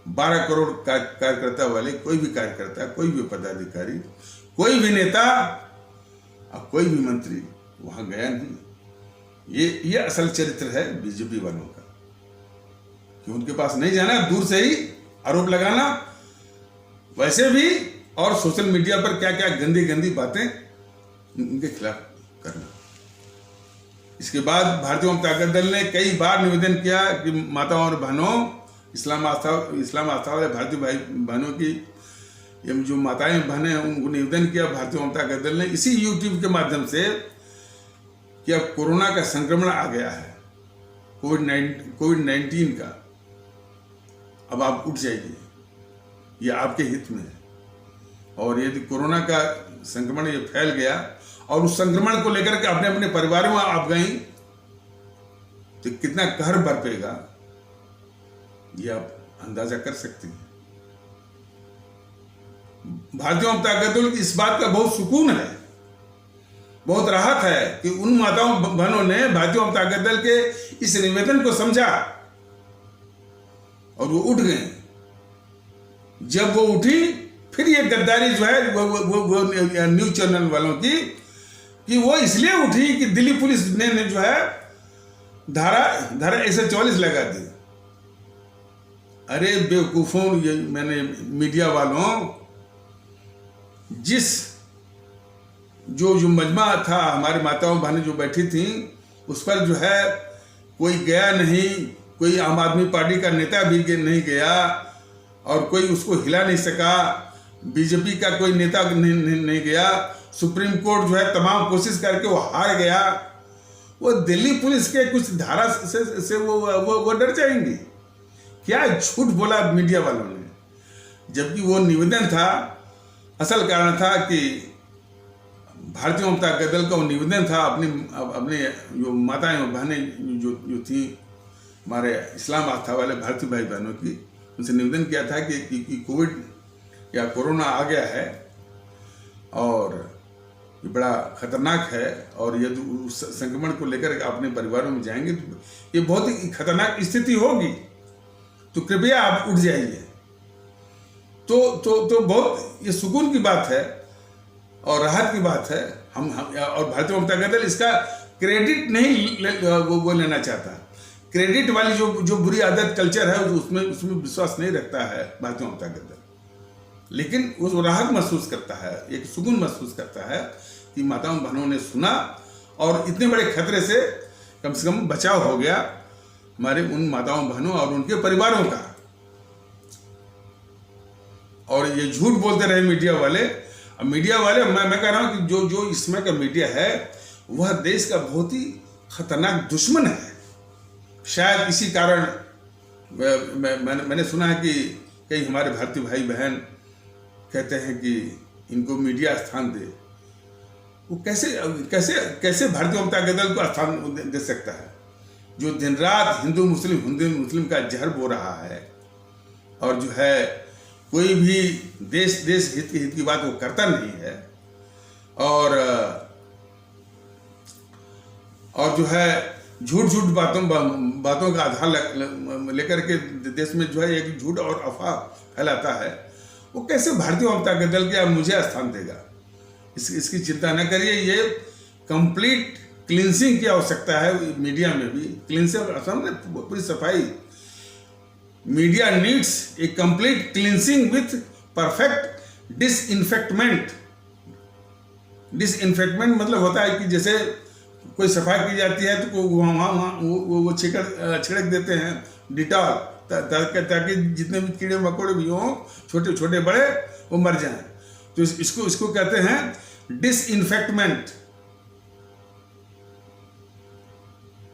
S1: 12 करोड़ कार्यकर्ता वाले कोई भी कार्यकर्ता, कोई भी पदाधिकारी, कोई भी नेता और कोई भी मंत्री वहां गया नहीं। ये असल चरित्र है बीजेपी वालों का कि उनके पास नहीं जाना, दूर से ही आरोप लगाना, वैसे भी, और सोशल मीडिया पर क्या क्या गंदी गंदी बातें उनके खिलाफ करना। इसके बाद भारतीय जनता दल ने कई बार निवेदन किया कि माताओं और बहनों, इस्लाम आस्था वाले भारतीय भाई बहनों की ये जो माताएं बहनें हैं उनको निवेदन किया भारतीय जनता दल ने इसी यूट्यूब के माध्यम से कि अब कोरोना का संक्रमण आ गया है, कोविड-19 का, अब आप उठ जाइए, ये आपके हित में है। और यदि कोरोना का संक्रमण ये फैल गया और उस संक्रमण को लेकर के अपने अपने परिवारों में आप गई तो कितना कहर बरपेगा ये आप अंदाजा कर सकते हैं। भारतीय जनता दल इस बात का बहुत सुकून है, बहुत राहत है कि उन माताओं बहनों ने भारतीय जनता दल के इस निवेदन को समझा और वो उठ गए। जब वो उठी फिर ये गद्दारी जो है वो न्यूज चैनल वालों की कि वो इसलिए उठी कि दिल्ली पुलिस ने जो है धारा 144 लगा दी। अरे बेवकूफों, ये मैंने मीडिया वालों, जिस जो मजमा था हमारी माताओं बहनें जो बैठी थी उस पर जो है कोई गया नहीं, कोई आम आदमी पार्टी का नेता भी नहीं गया और कोई उसको हिला नहीं सका, बीजेपी का कोई नेता नहीं गया, सुप्रीम कोर्ट जो है तमाम कोशिश करके वो हार गया। वो दिल्ली पुलिस के कुछ धारा से वो डर जाएंगे? क्या झूठ बोला मीडिया वालों ने, जबकि वो निवेदन था, असल कारण था कि भारतीय जनता दल का वो निवेदन था अपने जो माताएं और बहनें जो थी हमारे इस्लाम आस्था वाले भारतीय भाई बहनों की, उनसे निवेदन किया था कि कोविड या कोरोना आ गया है और ये बड़ा खतरनाक है और यदि उस संक्रमण को लेकर अपने परिवारों में जाएंगे तो ये बहुत ही खतरनाक स्थिति होगी, तो कृपया आप उठ जाइए। तो बहुत ये सुकून की बात है और राहत की बात है। हम और भारतीय जनता दल इसका क्रेडिट नहीं वो लेना चाहता। क्रेडिट वाली जो बुरी आदत कल्चर है उसमें विश्वास नहीं रखता है भारतीय जनता दल, लेकिन वो राहत महसूस करता है, एक सुकून महसूस करता है कि माताओं बहनों ने सुना और इतने बड़े खतरे से कम बचाव हो गया हमारे उन माताओं बहनों और उनके परिवारों का। और ये झूठ बोलते रहे मीडिया वाले। अब मीडिया वाले, मैं कह रहा हूँ कि जो इसमें का मीडिया है वह देश का बहुत ही खतरनाक दुश्मन है। शायद इसी कारण मैंने सुना है कि कई हमारे भारतीय भाई बहन कहते हैं कि इनको मीडिया स्थान दे। वो कैसे कैसे कैसे भारतीय जनता दल को स्थान दे सकता है, जो दिन रात हिंदू मुस्लिम का जहर बो रहा है, और जो है कोई भी देश हित की बात वो करता नहीं है, और जो है झूठ बातों का आधार लेकर के देश में जो है एक झूठ और अफवाह फैलाता है। वो कैसे भारतीय जनता दल के मुझे स्थान देगा? इसकी चिंता न करिए। ये कंप्लीट क्लींसिंग की आवश्यकता है मीडिया में भी। क्लींसिंग पूरी सफाई। Media needs a complete cleansing with perfect disinfectment. Disinfectment मतलब होता है कि जैसे कोई सफाई की जाती है तो वो छिड़क देते हैं डिटॉल, ताकि जितने भी कीड़े मकोड़े भी हों, छोटे छोटे बड़े, वो मर जाएं। तो इसको कहते हैं डिसइंफेक्टमेंट।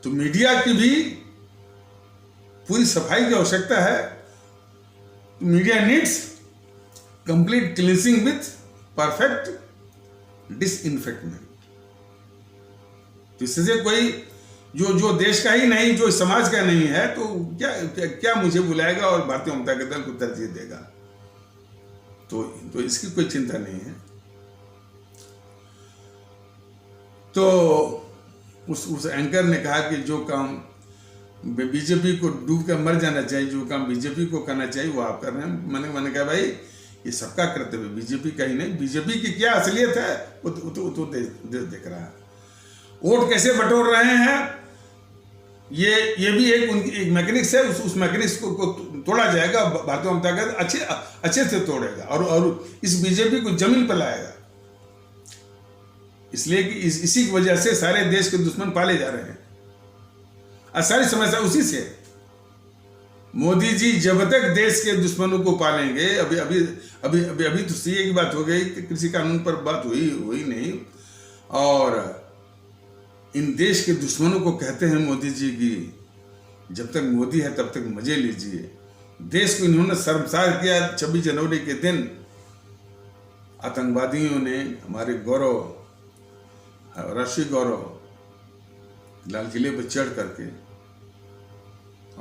S1: तो मीडिया की भी पूरी सफाई की आवश्यकता है। Media needs complete cleansing with perfect disinfectment. तो इससे कोई जो देश का ही नहीं, जो समाज का नहीं है, तो क्या मुझे बुलाएगा और भारतीय जनता दल को तरजीह देगा? तो इसकी कोई चिंता नहीं है। तो उस एंकर ने कहा कि जो काम बीजेपी को डूब कर मर जाना चाहिए, जो काम बीजेपी को करना चाहिए वो आप कर रहे हैं। मैंने कहा भाई ये सबका कर्तव्य, बीजेपी का ही नहीं। बीजेपी की क्या असलियत है वो तो देख रहा है। वोट कैसे बटोर रहे हैं, ये भी एक मैकेनिक्स है। उस मैकेनिक्स को तोड़ा जाएगा। भारतीय जनता दल अच्छे से तोड़ेगा और इस बीजेपी को जमीन पर लाएगा। इसलिए कि इसी की वजह से सारे देश के दुश्मन पाले जा रहे हैं, और सारी समस्या उसी से। मोदी जी जब तक देश के दुश्मनों को पालेंगे, अभी तो सीए की बात हो गई, कृषि कानून पर बात हुई नहीं, और इन देश के दुश्मनों को कहते हैं मोदी जी की जब तक मोदी है तब तक मजे लीजिए। देश को इन्होंने शर्मसार किया। 26 जनवरी के दिन आतंकवादियों ने हमारे गौरव, राष्ट्रीय गौरव लाल किले पर चढ़ करके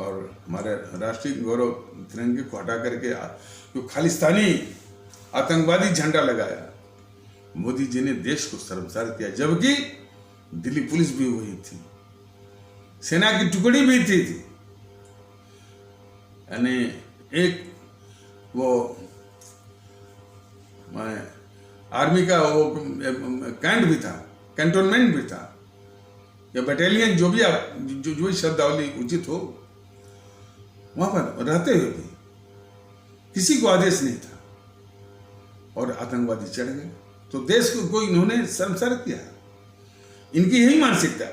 S1: और हमारे राष्ट्रीय गौरव तिरंगे को हटा करके जो खालिस्तानी आतंकवादी झंडा लगाया, मोदी जी ने देश को शर्मसार किया। जबकि दिल्ली पुलिस भी वही थी, सेना की टुकड़ी भी थी, यानी एक वो आर्मी का वो कैंट भी था, कैंटोनमेंट भी था, या बटालियन, जो भी शब्दावली उचित हो, वहां पर रहते हुए भी किसी को आदेश नहीं था और आतंकवादी चढ़ गए। तो देश को इन्होंने शर्मसार किया। इनकी यही मानसिकता।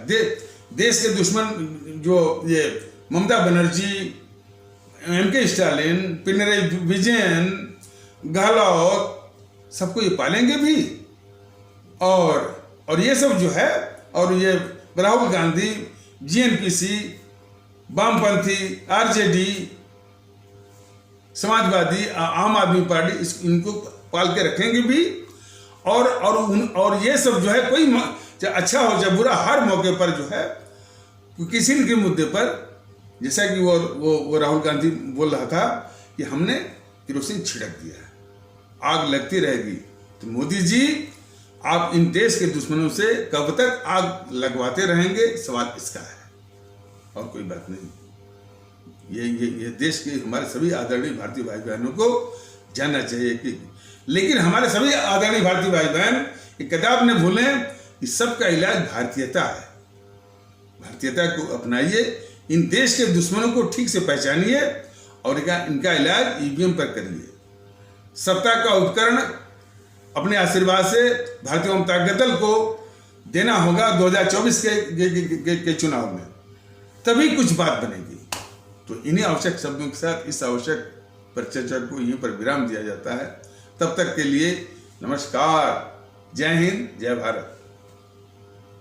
S1: देश के दुश्मन जो ये ममता बनर्जी, एमके स्टालिन, पिनराई विजयन, गहलोत, सबको ये पालेंगे भी, और ये सब जो है, और ये राहुल गांधी, जीएनपीसी, वामपंथी, आरजेडी, समाजवादी, आम आदमी पार्टी, इनको पाल के रखेंगे भी, और ये सब जो है, कोई चाहे अच्छा हो चाहे बुरा, हर मौके पर जो है किसी न किसी मुद्दे पर, जैसा कि वो राहुल गांधी बोल रहा था कि हमने केरोसिन छिड़क दिया है, आग लगती रहेगी। तो मोदी जी, आप इन देश के दुश्मनों से कब तक आग लगवाते रहेंगे, सवाल इसका है, और कोई बात नहीं। ये देश के हमारे सभी आदरणीय भारतीय भाई बहनों को जानना चाहिए कि, लेकिन हमारे सभी आदरणीय भारतीय भाई बहन ये कदाप न भूलें कि सबका इलाज भारतीयता है। भारतीयता को अपनाइए, इन देश के दुश्मनों को ठीक से पहचानिए और इनका इलाज ईवीएम पर करिए। सत्ता का उपकरण अपने आशीर्वाद से भारतीय जनता दल को देना होगा 2024 के चुनाव में, तभी कुछ बात बनेगी। तो इन्हीं आवश्यक शब्दों के साथ, इस आवश्यक परिचर्चा को यहीं पर विराम दिया जाता है। तब तक के लिए नमस्कार। जय हिंद, जय भारत।